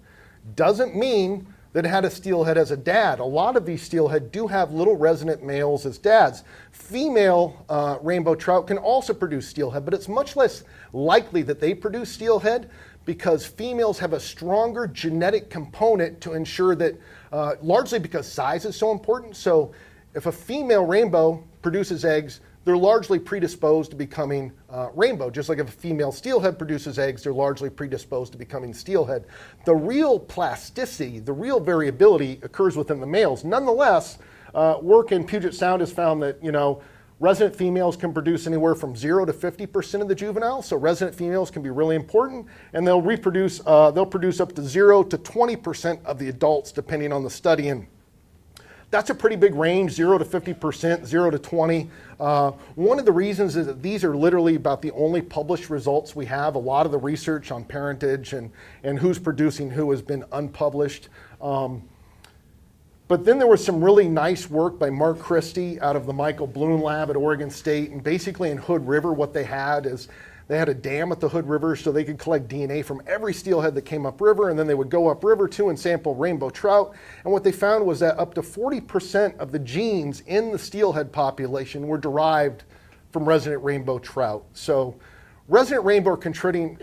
doesn't mean that it had a steelhead as a dad. A lot of these steelhead do have little resident males as dads. Female rainbow trout can also produce steelhead, but it's much less likely that they produce steelhead because females have a stronger genetic component to ensure that, largely because size is so important. So if a female rainbow produces eggs, they're largely predisposed to becoming rainbow. Just like if a female steelhead produces eggs, they're largely predisposed to becoming steelhead. The real plasticity, the real variability occurs within the males. Nonetheless, work in Puget Sound has found that, resident females can produce anywhere from 0 to 50% of the juveniles. So resident females can be really important, and they'll produce up to 0 to 20% of the adults, depending on the study. And that's a pretty big range, 0 to 50%, 0 to 20. One of the reasons is that these are literally about the only published results we have. A lot of the research on parentage and who's producing who has been unpublished. But then there was some really nice work by Mark Christie out of the Michael Bloom lab at Oregon State. And basically in Hood River, what they had is they had a dam at the Hood River so they could collect DNA from every steelhead that came upriver, and then they would go upriver too and sample rainbow trout. And what they found was that up to 40% of the genes in the steelhead population were derived from resident rainbow trout. So resident rainbow are contributing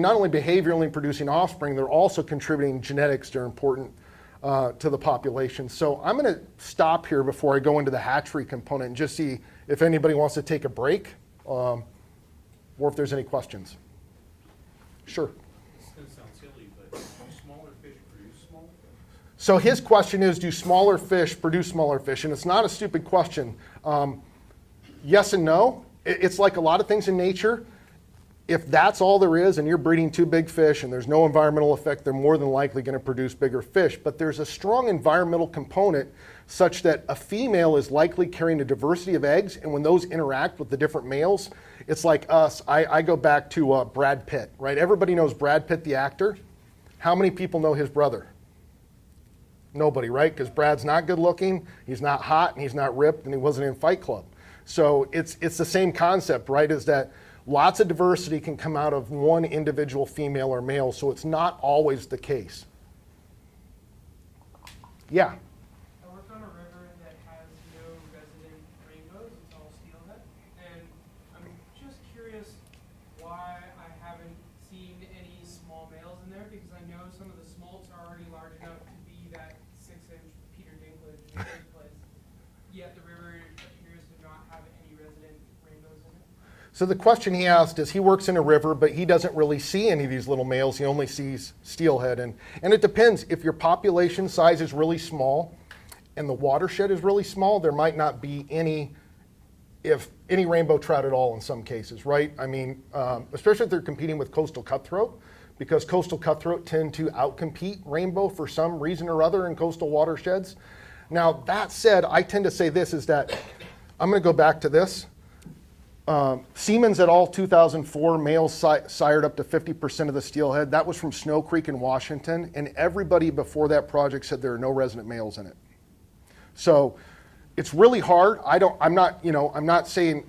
not only behaviorally producing offspring, they're also contributing genetics that are important to the population. So I'm going to stop here before I go into the hatchery component and just see if anybody wants to take a break. Or if there's any questions. Sure. This is going to sound silly, but do smaller fish produce smaller fish? So his question is, do smaller fish produce smaller fish? And it's not a stupid question. Yes and no. It's like a lot of things in nature. If that's all there is and you're breeding two big fish and there's no environmental effect, they're more than likely going to produce bigger fish. But there's a strong environmental component such that a female is likely carrying a diversity of eggs, and when those interact with the different males, it's like us. I go back to Brad Pitt, right? Everybody knows Brad Pitt, the actor. How many people know his brother? Nobody, right? Because Brad's not good looking, he's not hot, and he's not ripped, and he wasn't in Fight Club. So it's the same concept, right? Is that lots of diversity can come out of one individual female or male, so it's not always the case. Yeah? I work on a river that has no resident rainbows, it's all steelhead. And I'm just curious why I haven't seen any small males in there, because I know some of the smolts are already large enough to be that 6-inch Peter Dinklage in the first place. Yet the river appears to not have any resident rainbows in it. So the question he asked is, he works in a river, but he doesn't really see any of these little males. He only sees steelhead. And it depends. If your population size is really small and the watershed is really small, there might not be any rainbow trout at all in some cases, right? I mean, especially if they're competing with coastal cutthroat, because coastal cutthroat tend to outcompete rainbow for some reason or other in coastal watersheds. Now, that said, I tend to say this, is that, I'm going to go back to this. Siemens et al. 2004, males sired up to 50% of the steelhead. That was from Snow Creek in Washington, and everybody before that project said there are no resident males in it. So it's really hard. I'm saying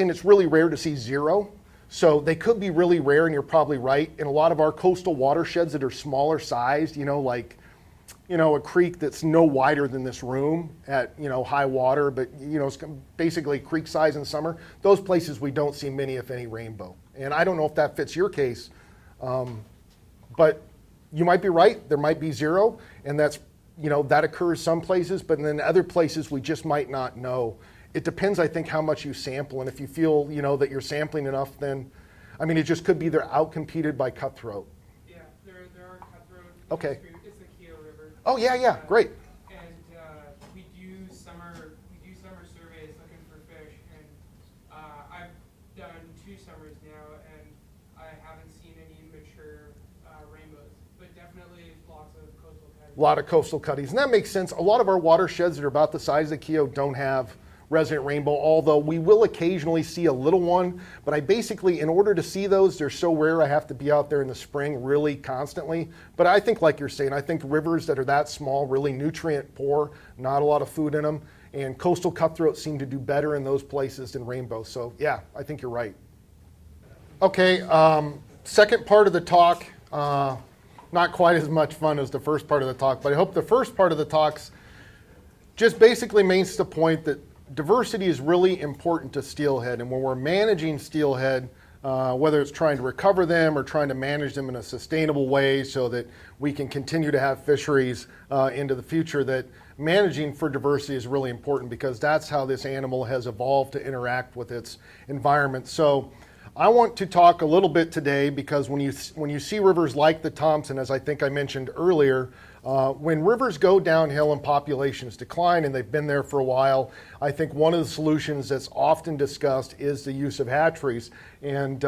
it's really rare to see zero. So they could be really rare, and you're probably right. In a lot of our coastal watersheds that are smaller sized, like a creek that's no wider than this room at, high water, but, it's basically creek size in summer. Those places we don't see many, if any, rainbow. And I don't know if that fits your case, but you might be right. There might be zero, and that's that occurs some places, but then other places we just might not know. It depends, I think, how much you sample, and if you feel, that you're sampling enough, then, it just could be they're outcompeted by cutthroat. Yeah, there are cutthroat. Okay. It's the Keogh River. Oh, yeah, great. And we do summer surveys looking for fish, and I've done 2 summers now, and I haven't seen any mature rainbows, but definitely lots of coastal cutties. A lot of coastal cutties, and that makes sense. A lot of our watersheds that are about the size of Keogh don't have resident rainbow, although we will occasionally see a little one. But I basically, in order to see those, they're so rare, I have to be out there in the spring really constantly. But I think, like you're saying, I think rivers that are that small, really nutrient poor, not a lot of food in them, and coastal cutthroats seem to do better in those places than rainbow. So yeah, I think you're right. Okay, second part of the talk, not quite as much fun as the first part of the talk, but I hope the first part of the talk's just basically makes the point that diversity is really important to steelhead, and when we're managing steelhead, whether it's trying to recover them or trying to manage them in a sustainable way so that we can continue to have fisheries into the future, that managing for diversity is really important because that's how this animal has evolved to interact with its environment. So I want to talk a little bit today because when you see rivers like the Thompson, as I think I mentioned earlier, when rivers go downhill and populations decline, and they've been there for a while, I think one of the solutions that's often discussed is the use of hatcheries. And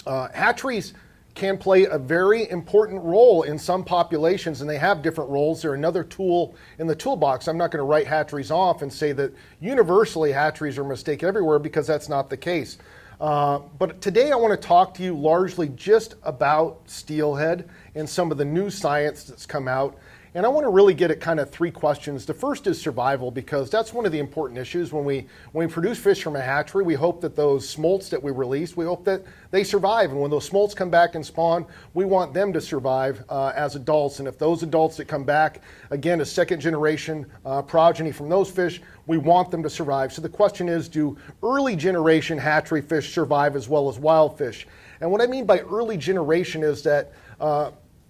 hatcheries can play a very important role in some populations, and they have different roles. They're another tool in the toolbox. I'm not going to write hatcheries off and say that universally hatcheries are a mistake everywhere, because that's not the case. But today I want to talk to you largely just about steelhead and some of the new science that's come out. And I want to really get at kind of 3 questions. The first is survival, because that's one of the important issues. When we produce fish from a hatchery, we hope that those smolts that we release, we hope that they survive. And when those smolts come back and spawn, we want them to survive as adults. And if those adults that come back, again, as second generation progeny from those fish, we want them to survive. So the question is, do early generation hatchery fish survive as well as wild fish? And what I mean by early generation is that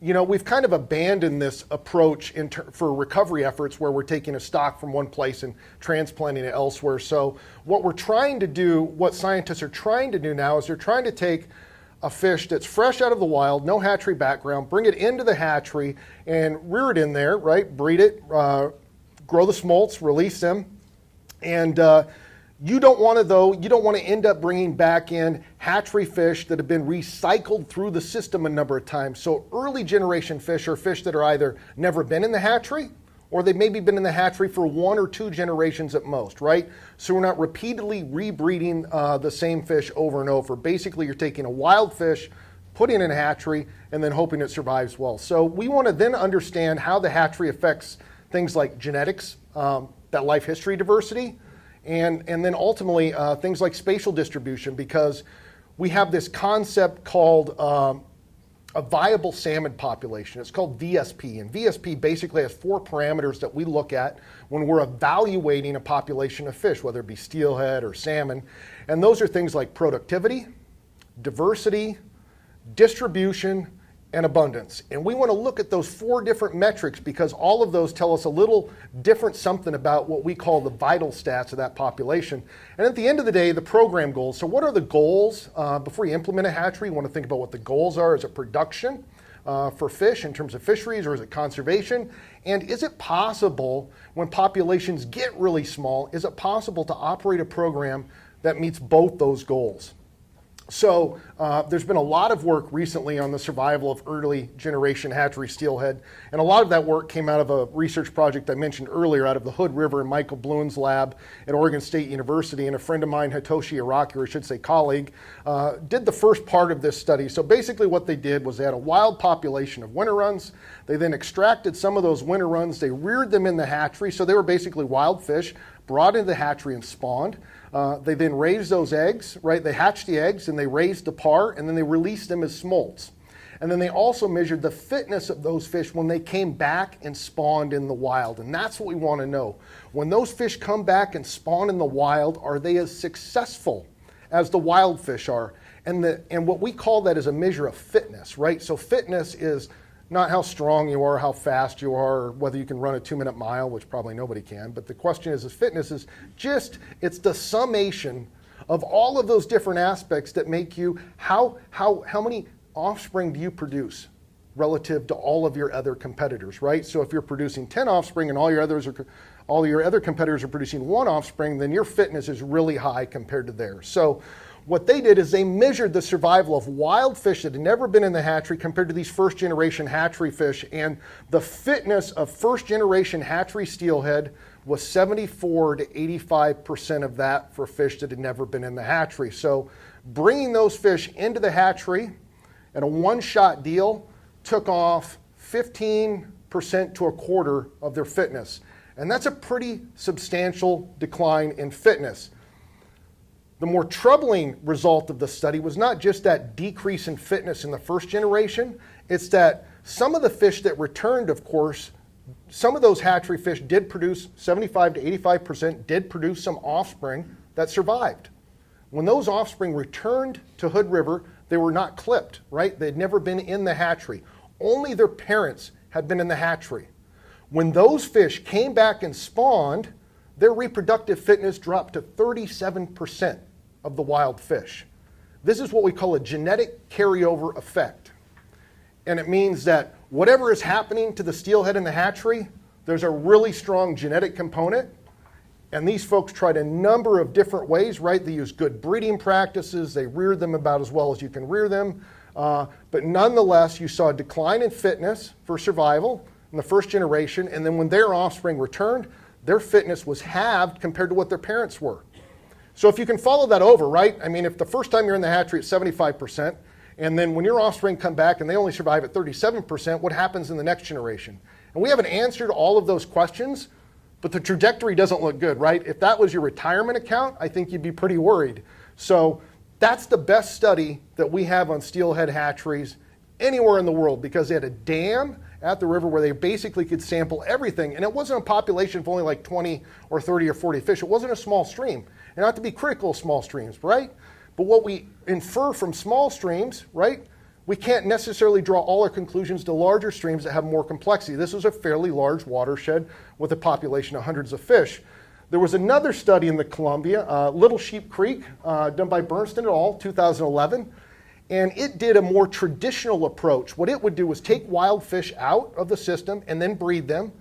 we've kind of abandoned this approach for recovery efforts where we're taking a stock from one place and transplanting it elsewhere. So what we're trying to do, what scientists are trying to do now, is they're trying to take a fish that's fresh out of the wild, no hatchery background, bring it into the hatchery and rear it in there, right? Breed it, grow the smolts, release them. And you don't want to end up bringing back in hatchery fish that have been recycled through the system a number of times. So early generation fish are fish that are either never been in the hatchery, or they've maybe been in the hatchery for 1 or 2 generations at most, right? So we're not repeatedly rebreeding the same fish over and over. Basically, you're taking a wild fish, putting it in a hatchery, and then hoping it survives well. So we want to then understand how the hatchery affects things like genetics, that life history diversity, and then ultimately things like spatial distribution, because we have this concept called a viable salmon population. It's called VSP, and VSP basically has 4 parameters that we look at when we're evaluating a population of fish, whether it be steelhead or salmon. And those are things like productivity, diversity, distribution, and abundance. And we want to look at those 4 different metrics because all of those tell us a little different something about what we call the vital stats of that population. And at the end of the day, the program goals. So what are the goals? Before you implement a hatchery, you want to think about what the goals are. Is it production for fish in terms of fisheries, or is it conservation? And is it possible, when populations get really small, is it possible to operate a program that meets both those goals? So there's been a lot of work recently on the survival of early generation hatchery steelhead, and a lot of that work came out of a research project I mentioned earlier out of the Hood River in Michael Bloom's lab at Oregon State University, and a friend of mine, Hitoshi Araki, or I should say colleague, did the first part of this study. So basically what they did was they had a wild population of winter runs. They then extracted some of those winter runs, they reared them in the hatchery, so they were basically wild fish, brought into the hatchery and spawned. They then raised those eggs, right? They hatched the eggs and they raised the par, and then they released them as smolts. And then they also measured the fitness of those fish when they came back and spawned in the wild. And that's what we want to know. When those fish come back and spawn in the wild, are they as successful as the wild fish are? And what we call that is a measure of fitness, right? So fitness is not how strong you are, how fast you are, or whether you can run a 2-minute mile, which probably nobody can. But the question is fitness is just, it's the summation of all of those different aspects that make you, how many offspring do you produce relative to all of your other competitors, right? So if you're producing 10 offspring and all your other competitors are producing 1 offspring, then your fitness is really high compared to theirs. So what they did is they measured the survival of wild fish that had never been in the hatchery compared to these first-generation hatchery fish, and the fitness of first-generation hatchery steelhead was 74 to 85% of that for fish that had never been in the hatchery. So bringing those fish into the hatchery at a one-shot deal took off 15% to a quarter of their fitness. And that's a pretty substantial decline in fitness. The more troubling result of the study was not just that decrease in fitness in the first generation, it's that some of the fish that returned, of course, some of those hatchery fish did produce, 75 to 85% did produce some offspring that survived. When those offspring returned to Hood River, they were not clipped, right? They'd never been in the hatchery. Only their parents had been in the hatchery. When those fish came back and spawned, their reproductive fitness dropped to 37% of the wild fish. This is what we call a genetic carryover effect. And it means that whatever is happening to the steelhead in the hatchery, there's a really strong genetic component. And these folks tried a number of different ways, right? They used good breeding practices. They reared them about as well as you can rear them. But nonetheless, you saw a decline in fitness for survival in the first generation. And then when their offspring returned, their fitness was halved compared to what their parents were. So if you can follow that over, right? I mean, if the first time you're in the hatchery at 75%, and then when your offspring come back and they only survive at 37%, what happens in the next generation? And we haven't answered all of those questions, but the trajectory doesn't look good, right? If that was your retirement account, I think you'd be pretty worried. So that's the best study that we have on steelhead hatcheries anywhere in the world, because they had a dam at the river where they basically could sample everything. And it wasn't a population of only like 20 or 30 or 40 fish. It wasn't a small stream. And not to be critical of small streams, right? But what we infer from small streams, right, we can't necessarily draw all our conclusions to larger streams that have more complexity. This was a fairly large watershed with a population of hundreds of fish. There was another study in the Columbia, Little Sheep Creek, done by Bernstein et al., 2011. And it did a more traditional approach. What it would do was take wild fish out of the system and then breed them.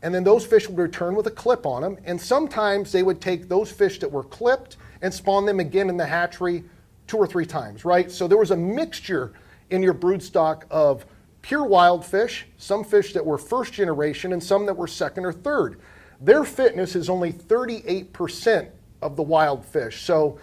And then those fish would return with a clip on them. And sometimes they would take those fish that were clipped and spawn them again in the hatchery 2 or 3 times, right? So there was a mixture in your brood stock of pure wild fish, some fish that were first generation and some that were second or third. Their fitness is only 38% of the wild fish. So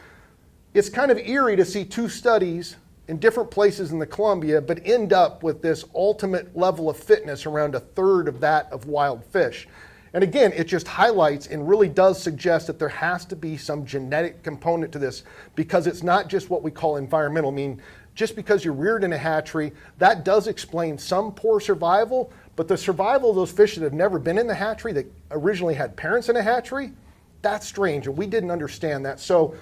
it's kind of eerie to see 2 studies in different places in the Columbia, but end up with this ultimate level of fitness around 1/3 of that of wild fish. And again, it just highlights and really does suggest that there has to be some genetic component to this, because it's not just what we call environmental. I mean, just because you're reared in a hatchery, that does explain some poor survival, but the survival of those fish that have never been in the hatchery, that originally had parents in a hatchery, that's strange, and we didn't understand that. So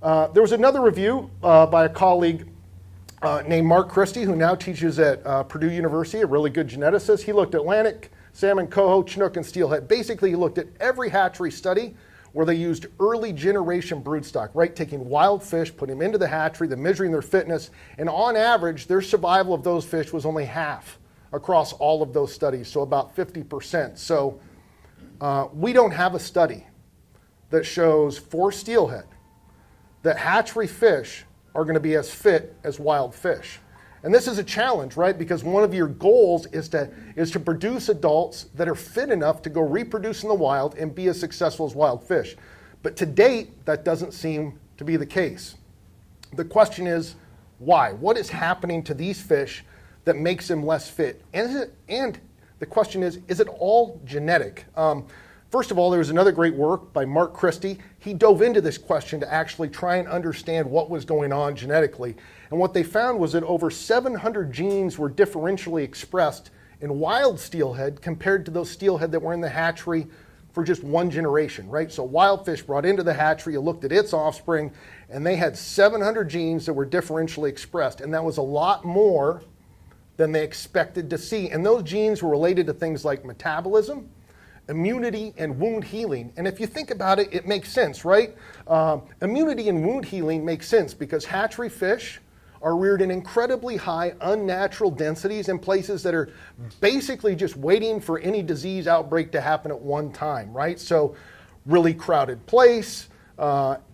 there was another review by a colleague named Mark Christie, who now teaches at Purdue University, a really good geneticist. He looked at Atlantic, salmon, coho, chinook, and steelhead. Basically, he looked at every hatchery study where they used early generation broodstock, right? Taking wild fish, putting them into the hatchery, then measuring their fitness. And on average, their survival of those fish was only half across all of those studies, so about 50%. So we don't have a study that shows for steelhead that hatchery fish are going to be as fit as wild fish. And this is a challenge, right? Because one of your goals is to produce adults that are fit enough to go reproduce in the wild and be as successful as wild fish. But to date, that doesn't seem to be the case. The question is, why? What is happening to these fish that makes them less fit? And the question is it all genetic? First of all, there was another great work by Mark Christie. He dove into this question to actually try and understand what was going on genetically. And what they found was that over 700 genes were differentially expressed in wild steelhead compared to those steelhead that were in the hatchery for just 1 generation, right? So wild fish brought into the hatchery, you looked at its offspring, and they had 700 genes that were differentially expressed. And that was a lot more than they expected to see. And those genes were related to things like metabolism, immunity, and wound healing. And if you think about it, it makes sense, right? Immunity and wound healing makes sense because hatchery fish are reared in incredibly high unnatural densities in places that are basically just waiting for any disease outbreak to happen at one time, right? So really crowded place,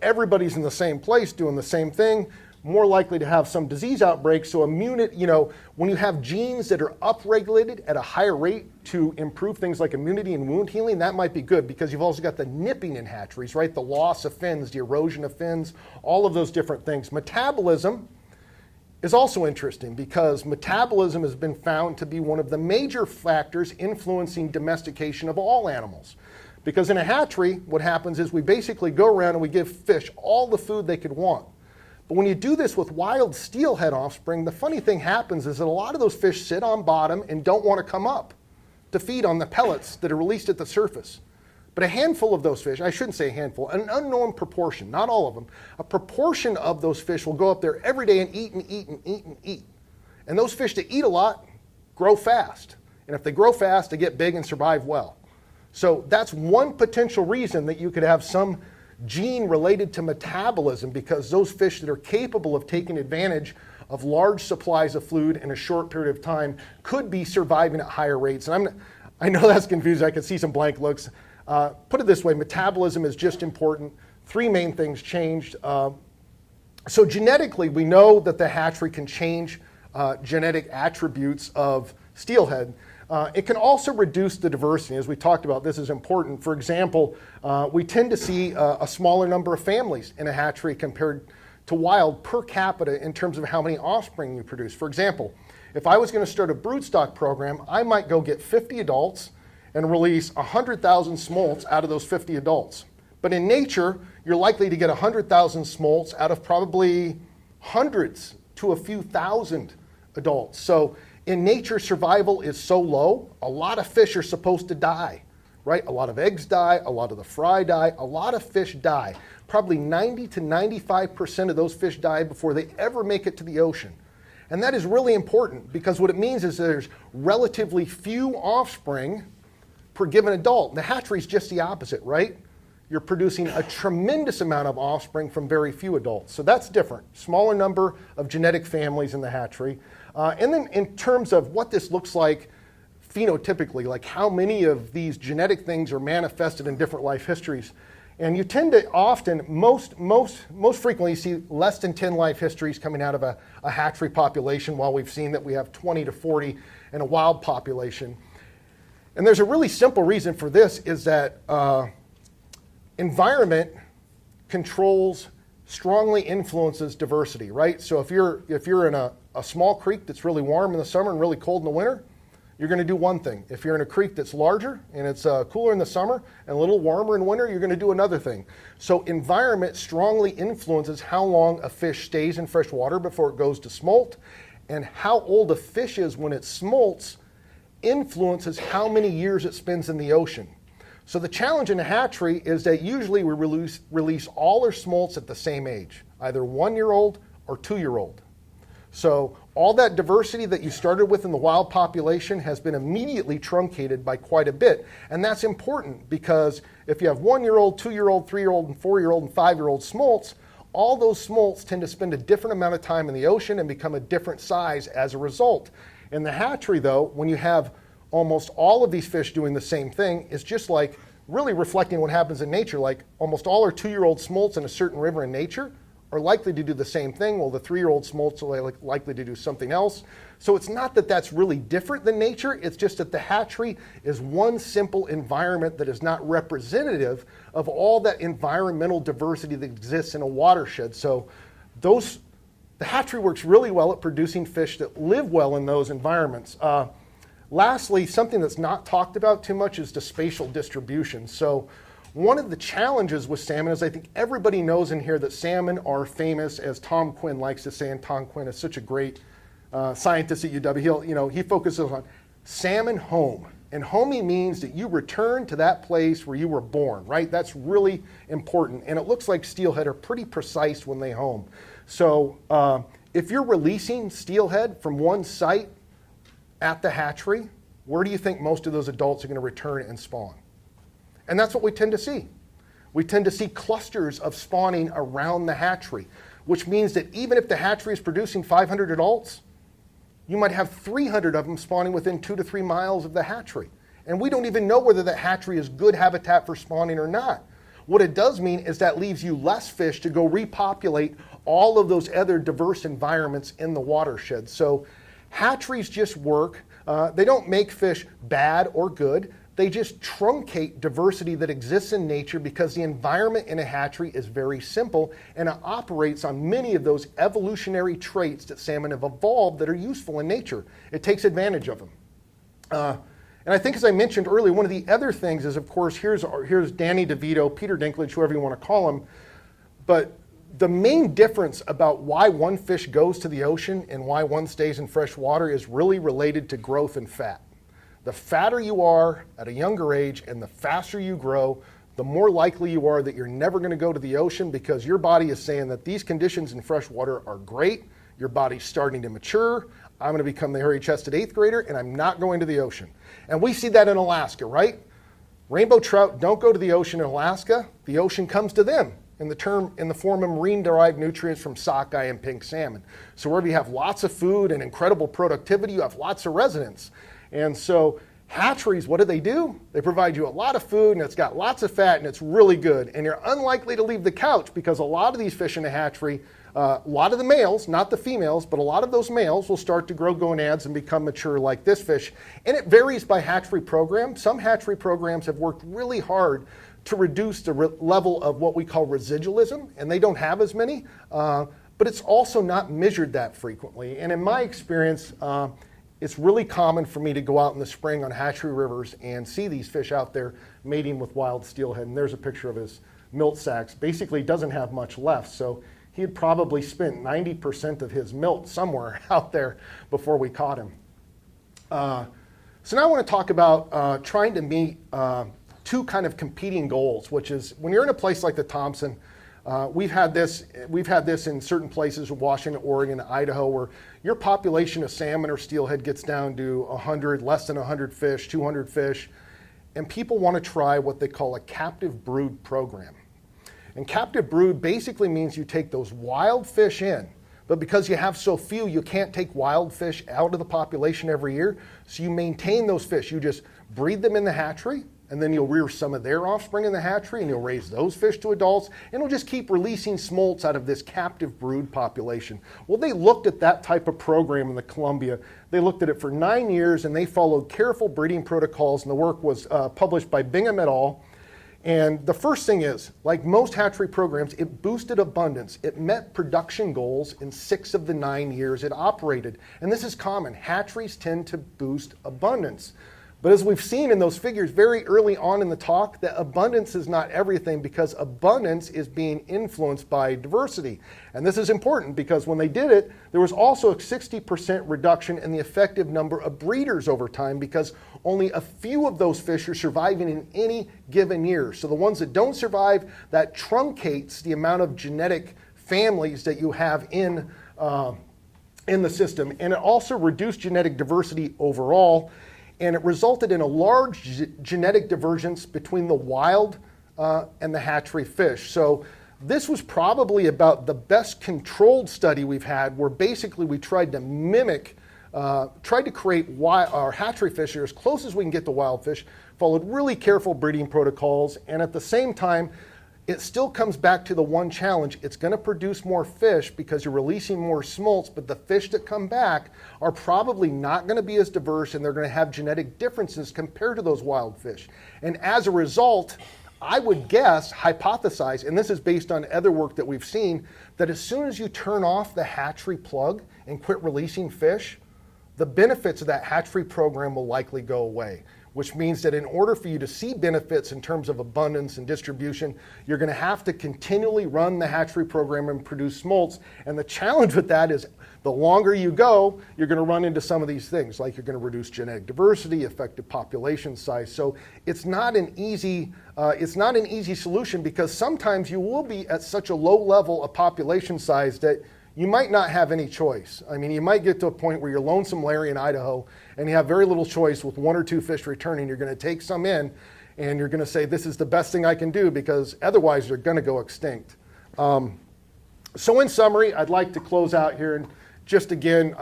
everybody's in the same place doing the same thing, more likely to have some disease outbreak. So immunity, when you have genes that are upregulated at a higher rate to improve things like immunity and wound healing, that might be good because you've also got the nipping in hatcheries, right? The loss of fins, the erosion of fins, all of those different things. Metabolism is also interesting because metabolism has been found to be one of the major factors influencing domestication of all animals. Because in a hatchery, what happens is we basically go around and we give fish all the food they could want. But when you do this with wild steelhead offspring, the funny thing happens is that a lot of those fish sit on bottom and don't want to come up to feed on the pellets that are released at the surface. But a handful of those fish, I shouldn't say a handful, an unknown proportion, not all of them, a proportion of those fish will go up there every day and eat and eat and eat and eat. And those fish that eat a lot grow fast. And if they grow fast, they get big and survive well. So that's one potential reason that you could have some gene related to metabolism because those fish that are capable of taking advantage of large supplies of food in a short period of time could be surviving at higher rates. And I know that's confusing. I can see some blank looks. Put it this way, metabolism is just important. Three main things changed. So genetically, we know that the hatchery can change genetic attributes of steelhead. It can also reduce the diversity. As we talked about, this is important. For example, we tend to see a smaller number of families in a hatchery compared to wild per capita in terms of how many offspring you produce. For example, if I was going to start a broodstock program, I might go get 50 adults and release 100,000 smolts out of those 50 adults. But in nature, you're likely to get 100,000 smolts out of probably hundreds to a few thousand adults. So in nature, survival is so low, a lot of fish are supposed to die, right? A lot of eggs die, a lot of the fry die, a lot of fish die. Probably 90 to 95% of those fish die before they ever make it to the ocean. And that is really important because what it means is there's relatively few offspring per given adult. The hatchery is just the opposite, right? You're producing a tremendous amount of offspring from very few adults. So that's different. Smaller number of genetic families in the hatchery. And then in terms of what this looks like phenotypically, like how many of these genetic things are manifested in different life histories. And you tend to often, most frequently, see less than 10 life histories coming out of a hatchery population, while we've seen that we have 20 to 40 in a wild population. And there's a really simple reason for this is that environment controls, strongly influences diversity, right? So if you're in a small creek that's really warm in the summer and really cold in the winter, you're going to do one thing. If you're in a creek that's larger and it's cooler in the summer and a little warmer in winter, you're going to do another thing. So environment strongly influences how long a fish stays in fresh water before it goes to smolt, and how old a fish is when it smolts influences how many years it spends in the ocean. So the challenge in a hatchery is that usually we release all our smolts at the same age, either 1-year-old or 2-year-old. So all that diversity that you started with in the wild population has been immediately truncated by quite a bit. And that's important because if you have 1-year-old, 2-year-old, 3-year-old, and 4-year-old, and 5-year-old smolts, all those smolts tend to spend a different amount of time in the ocean and become a different size as a result. In the hatchery, though, when you have almost all of these fish doing the same thing, it's just like really reflecting what happens in nature. Like almost all our 2-year-old smolts in a certain river in nature are likely to do the same thing, while the 3-year-old smolts are likely to do something else. So it's not that that's really different than nature, it's just that the hatchery is one simple environment that is not representative of all that environmental diversity that exists in a watershed. So the hatchery works really well at producing fish that live well in those environments. Lastly, something that's not talked about too much is the spatial distribution. So one of the challenges with salmon is I think everybody knows in here that salmon are famous, as Tom Quinn likes to say, and Tom Quinn is such a great scientist at UW. He focuses on salmon home. And homing means that you return to that place where you were born, right? That's really important. And it looks like steelhead are pretty precise when they home. So if you're releasing steelhead from one site at the hatchery, where do you think most of those adults are going to return and spawn? And that's what we tend to see. We tend to see clusters of spawning around the hatchery, which means that even if the hatchery is producing 500 adults, you might have 300 of them spawning within 2 to 3 miles of the hatchery. And we don't even know whether that hatchery is good habitat for spawning or not. What it does mean is that leaves you less fish to go repopulate all of those other diverse environments in the watershed. So hatcheries just work. They don't make fish bad or good. They just truncate diversity that exists in nature because the environment in a hatchery is very simple and it operates on many of those evolutionary traits that salmon have evolved that are useful in nature. It takes advantage of them. And I think, as I mentioned earlier, one of the other things is, of course, here's Danny DeVito, Peter Dinklage, whoever you want to call him. But the main difference about why one fish goes to the ocean and why one stays in fresh water is really related to growth and fat. The fatter you are at a younger age and the faster you grow, the more likely you are that you're never going to go to the ocean because your body is saying that these conditions in fresh water are great. Your body's starting to mature. I'm going to become the hairy-chested 8th grader and I'm not going to the ocean. And we see that in Alaska, right? Rainbow trout don't go to the ocean in Alaska. The ocean comes to them in the form of marine-derived nutrients from sockeye and pink salmon. So wherever you have lots of food and incredible productivity, you have lots of residents. And so hatcheries, what do? They provide you a lot of food and it's got lots of fat and it's really good. And you're unlikely to leave the couch because a lot of these fish in a hatchery, a lot of the males, not the females, but a lot of those males will start to grow gonads and become mature like this fish. And it varies by hatchery program. Some hatchery programs have worked really hard to reduce the level of what we call residualism, and they don't have as many, but it's also not measured that frequently. And in my experience, it's really common for me to go out in the spring on hatchery rivers and see these fish out there mating with wild steelhead. And there's a picture of his milt sacks. Basically, he doesn't have much left, so he had probably spent 90% of his milt somewhere out there before we caught him. So now I want to talk about trying to meet two kind of competing goals, which is when you're in a place like the Thompson, we've had this in certain places, Washington, Oregon, Idaho, where your population of salmon or steelhead gets down to 100, less than 100 fish, 200 fish, and people want to try what they call a captive brood program. And captive brood basically means you take those wild fish in, but because you have so few, you can't take wild fish out of the population every year, so you maintain those fish. You just breed them in the hatchery, and then you'll rear some of their offspring in the hatchery, and you'll raise those fish to adults, and you'll just keep releasing smolts out of this captive brood population. Well, they looked at that type of program in the Columbia. They looked at it for 9 years, and they followed careful breeding protocols, and the work was published by Bingham et al. And the first thing is, like most hatchery programs, it boosted abundance. It met production goals in 6 of the 9 years it operated. And this is common. Hatcheries tend to boost abundance. But as we've seen in those figures very early on in the talk, that abundance is not everything because abundance is being influenced by diversity. And this is important because when they did it, there was also a 60% reduction in the effective number of breeders over time because only a few of those fish are surviving in any given year. So the ones that don't survive, that truncates the amount of genetic families that you have in the system. And it also reduced genetic diversity overall. And it resulted in a large genetic divergence between the wild and the hatchery fish. So this was probably about the best controlled study we've had where basically we tried to mimic, tried to create our hatchery fish here as close as we can get to wild fish, followed really careful breeding protocols, and at the same time, it still comes back to the one challenge. It's going to produce more fish because you're releasing more smolts, but the fish that come back are probably not going to be as diverse and they're going to have genetic differences compared to those wild fish. And as a result, I would guess, hypothesize, and this is based on other work that we've seen, that as soon as you turn off the hatchery plug and quit releasing fish, the benefits of that hatchery program will likely go away, which means that in order for you to see benefits in terms of abundance and distribution, you're going to have to continually run the hatchery program and produce smolts. And the challenge with that is the longer you go, you're going to run into some of these things, like you're going to reduce genetic diversity, effective population size. So it's not an easy solution because sometimes you will be at such a low level of population size that you might not have any choice. I mean, you might get to a point where you're lonesome Larry in Idaho and you have very little choice with 1 or 2 fish returning. You're going to take some in and you're going to say, this is the best thing I can do, because otherwise they're going to go extinct. So in summary, I'd like to close out here and just again,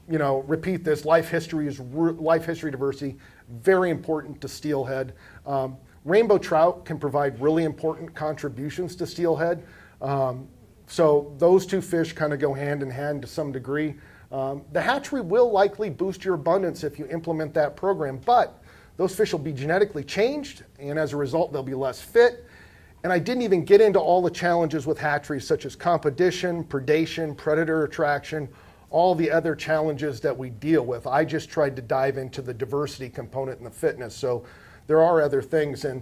repeat this. Life history diversity, very important to steelhead. Rainbow trout can provide really important contributions to steelhead. So those 2 fish kind of go hand in hand to some degree. The hatchery will likely boost your abundance if you implement that program, but those fish will be genetically changed, and as a result, they'll be less fit. And I didn't even get into all the challenges with hatcheries, such as competition, predation, predator attraction, all the other challenges that we deal with. I just tried to dive into the diversity component and the fitness. So there are other things. And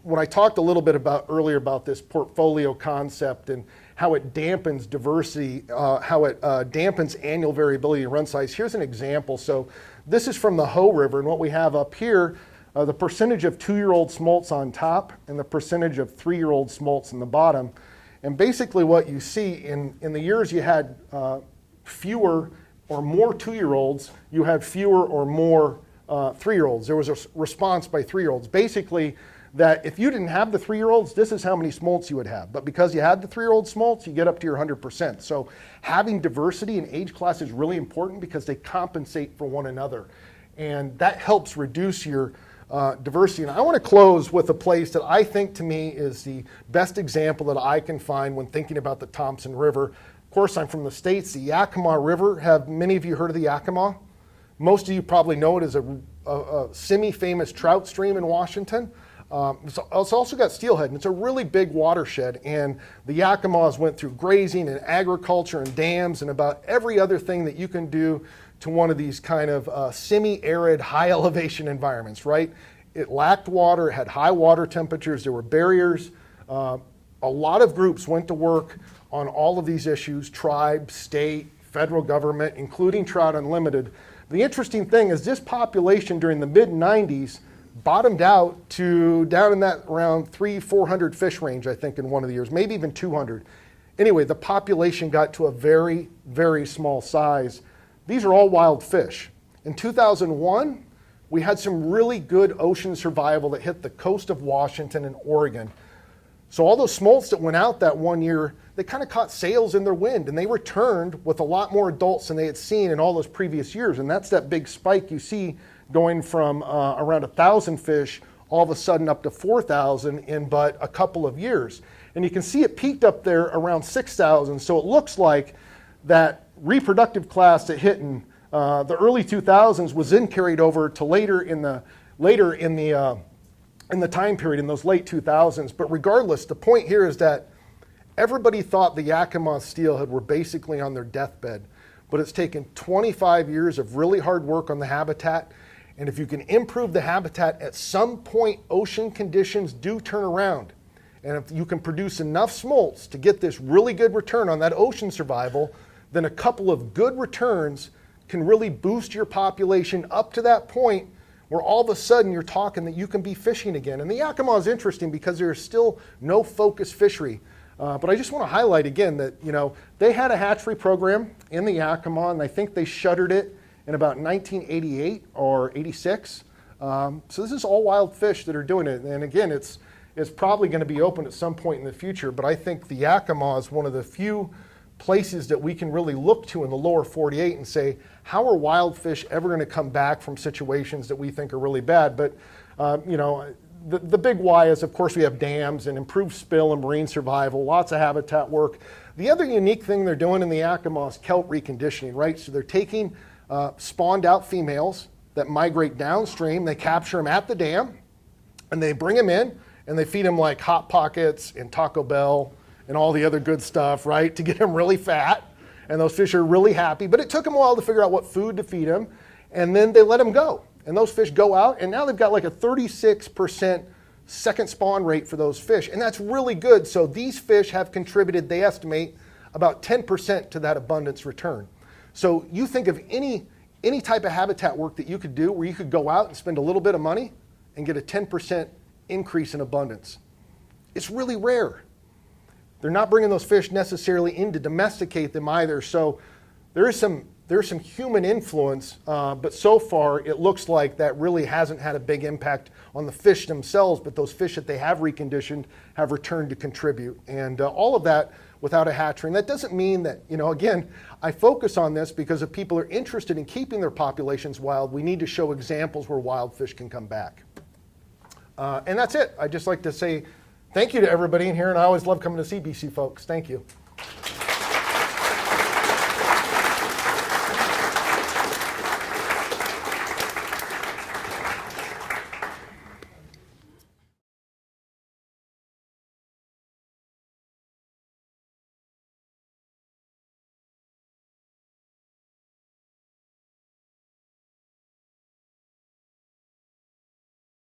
when I talked a little bit earlier about this portfolio concept and how it dampens diversity, how it dampens annual variability in run size, here's an example. So this is from the Hoh River, and what we have up here, the percentage of 2-year-old smolts on top and the percentage of 3-year-old smolts in the bottom. And basically what you see in the years you had fewer or more 2-year-olds, you had fewer or more 3-year-olds. There was a response by 3-year-olds. Basically, that if you didn't have the 3-year-olds, this is how many smolts you would have. But because you had the 3-year-old smolts, you get up to your 100%. So having diversity in age class is really important because they compensate for one another. And that helps reduce your diversity. And I want to close with a place that I think to me is the best example that I can find when thinking about the Thompson River. Of course, I'm from the States. The Yakima River, have many of you heard of the Yakima? Most of you probably know it as a semi-famous trout stream in Washington. It's also got steelhead, and it's a really big watershed. And the Yakimas went through grazing and agriculture and dams and about every other thing that you can do to one of these kind of semi-arid, high-elevation environments, right? It lacked water, it had high water temperatures, there were barriers. A lot of groups went to work on all of these issues, tribes, state, federal government, including Trout Unlimited. The interesting thing is this population during the mid-90s bottomed out to down in that around 300-400 fish range, I think, in one of the years, maybe even 200. Anyway, the population got to a very, very small size. These are all wild fish. In 2001, we had some really good ocean survival that hit the coast of Washington and Oregon. So all those smolts that went out that one year, they kind of caught sails in their wind, and they returned with a lot more adults than they had seen in all those previous years. And that's that big spike you see going from around 1,000 fish all of a sudden up to 4,000 in but a couple of years. And you can see it peaked up there around 6,000. So it looks like that reproductive class that hit in the early 2000s was then carried over to later in the time period in those late 2000s. But regardless, the point here is that everybody thought the Yakima steelhead were basically on their deathbed, but it's taken 25 years of really hard work on the habitat. And if you can improve the habitat, at some point ocean conditions do turn around. And if you can produce enough smolts to get this really good return on that ocean survival, then a couple of good returns can really boost your population up to that point where all of a sudden you're talking that you can be fishing again. And the Yakima is interesting because there is still no focus fishery. But I just want to highlight again that, they had a hatchery program in the Yakima, and I think they shuttered it in about 1988 or 86. So this is all wild fish that are doing it. And again, it's probably going to be open at some point in the future, but I think the Yakima is one of the few places that we can really look to in the lower 48 and say, how are wild fish ever going to come back from situations that we think are really bad? But, the big why is, of course, we have dams and improved spill and marine survival, lots of habitat work. The other unique thing they're doing in the Yakima is kelp reconditioning, right? So they're taking spawned out females that migrate downstream, they capture them at the dam, and they bring them in, and they feed them like Hot Pockets and Taco Bell and all the other good stuff, right, to get them really fat. And those fish are really happy. But it took them a while to figure out what food to feed them, and then they let them go. And those fish go out, and now they've got like a 36% second spawn rate for those fish. And that's really good. So these fish have contributed, they estimate, about 10% to that abundance return. So you think of any type of habitat work that you could do where you could go out and spend a little bit of money and get a 10% increase in abundance. It's really rare. they're not bringing those fish necessarily in to domesticate them either. So there's some human influence, but so far it looks like that really hasn't had a big impact on the fish themselves, but those fish that they have reconditioned have returned to contribute. And all of that without a hatchery. And that doesn't mean that, again, I focus on this because if people are interested in keeping their populations wild, we need to show examples where wild fish can come back. And that's it. I'd just like to say thank you to everybody in here, and I always love coming to see BC folks. Thank you.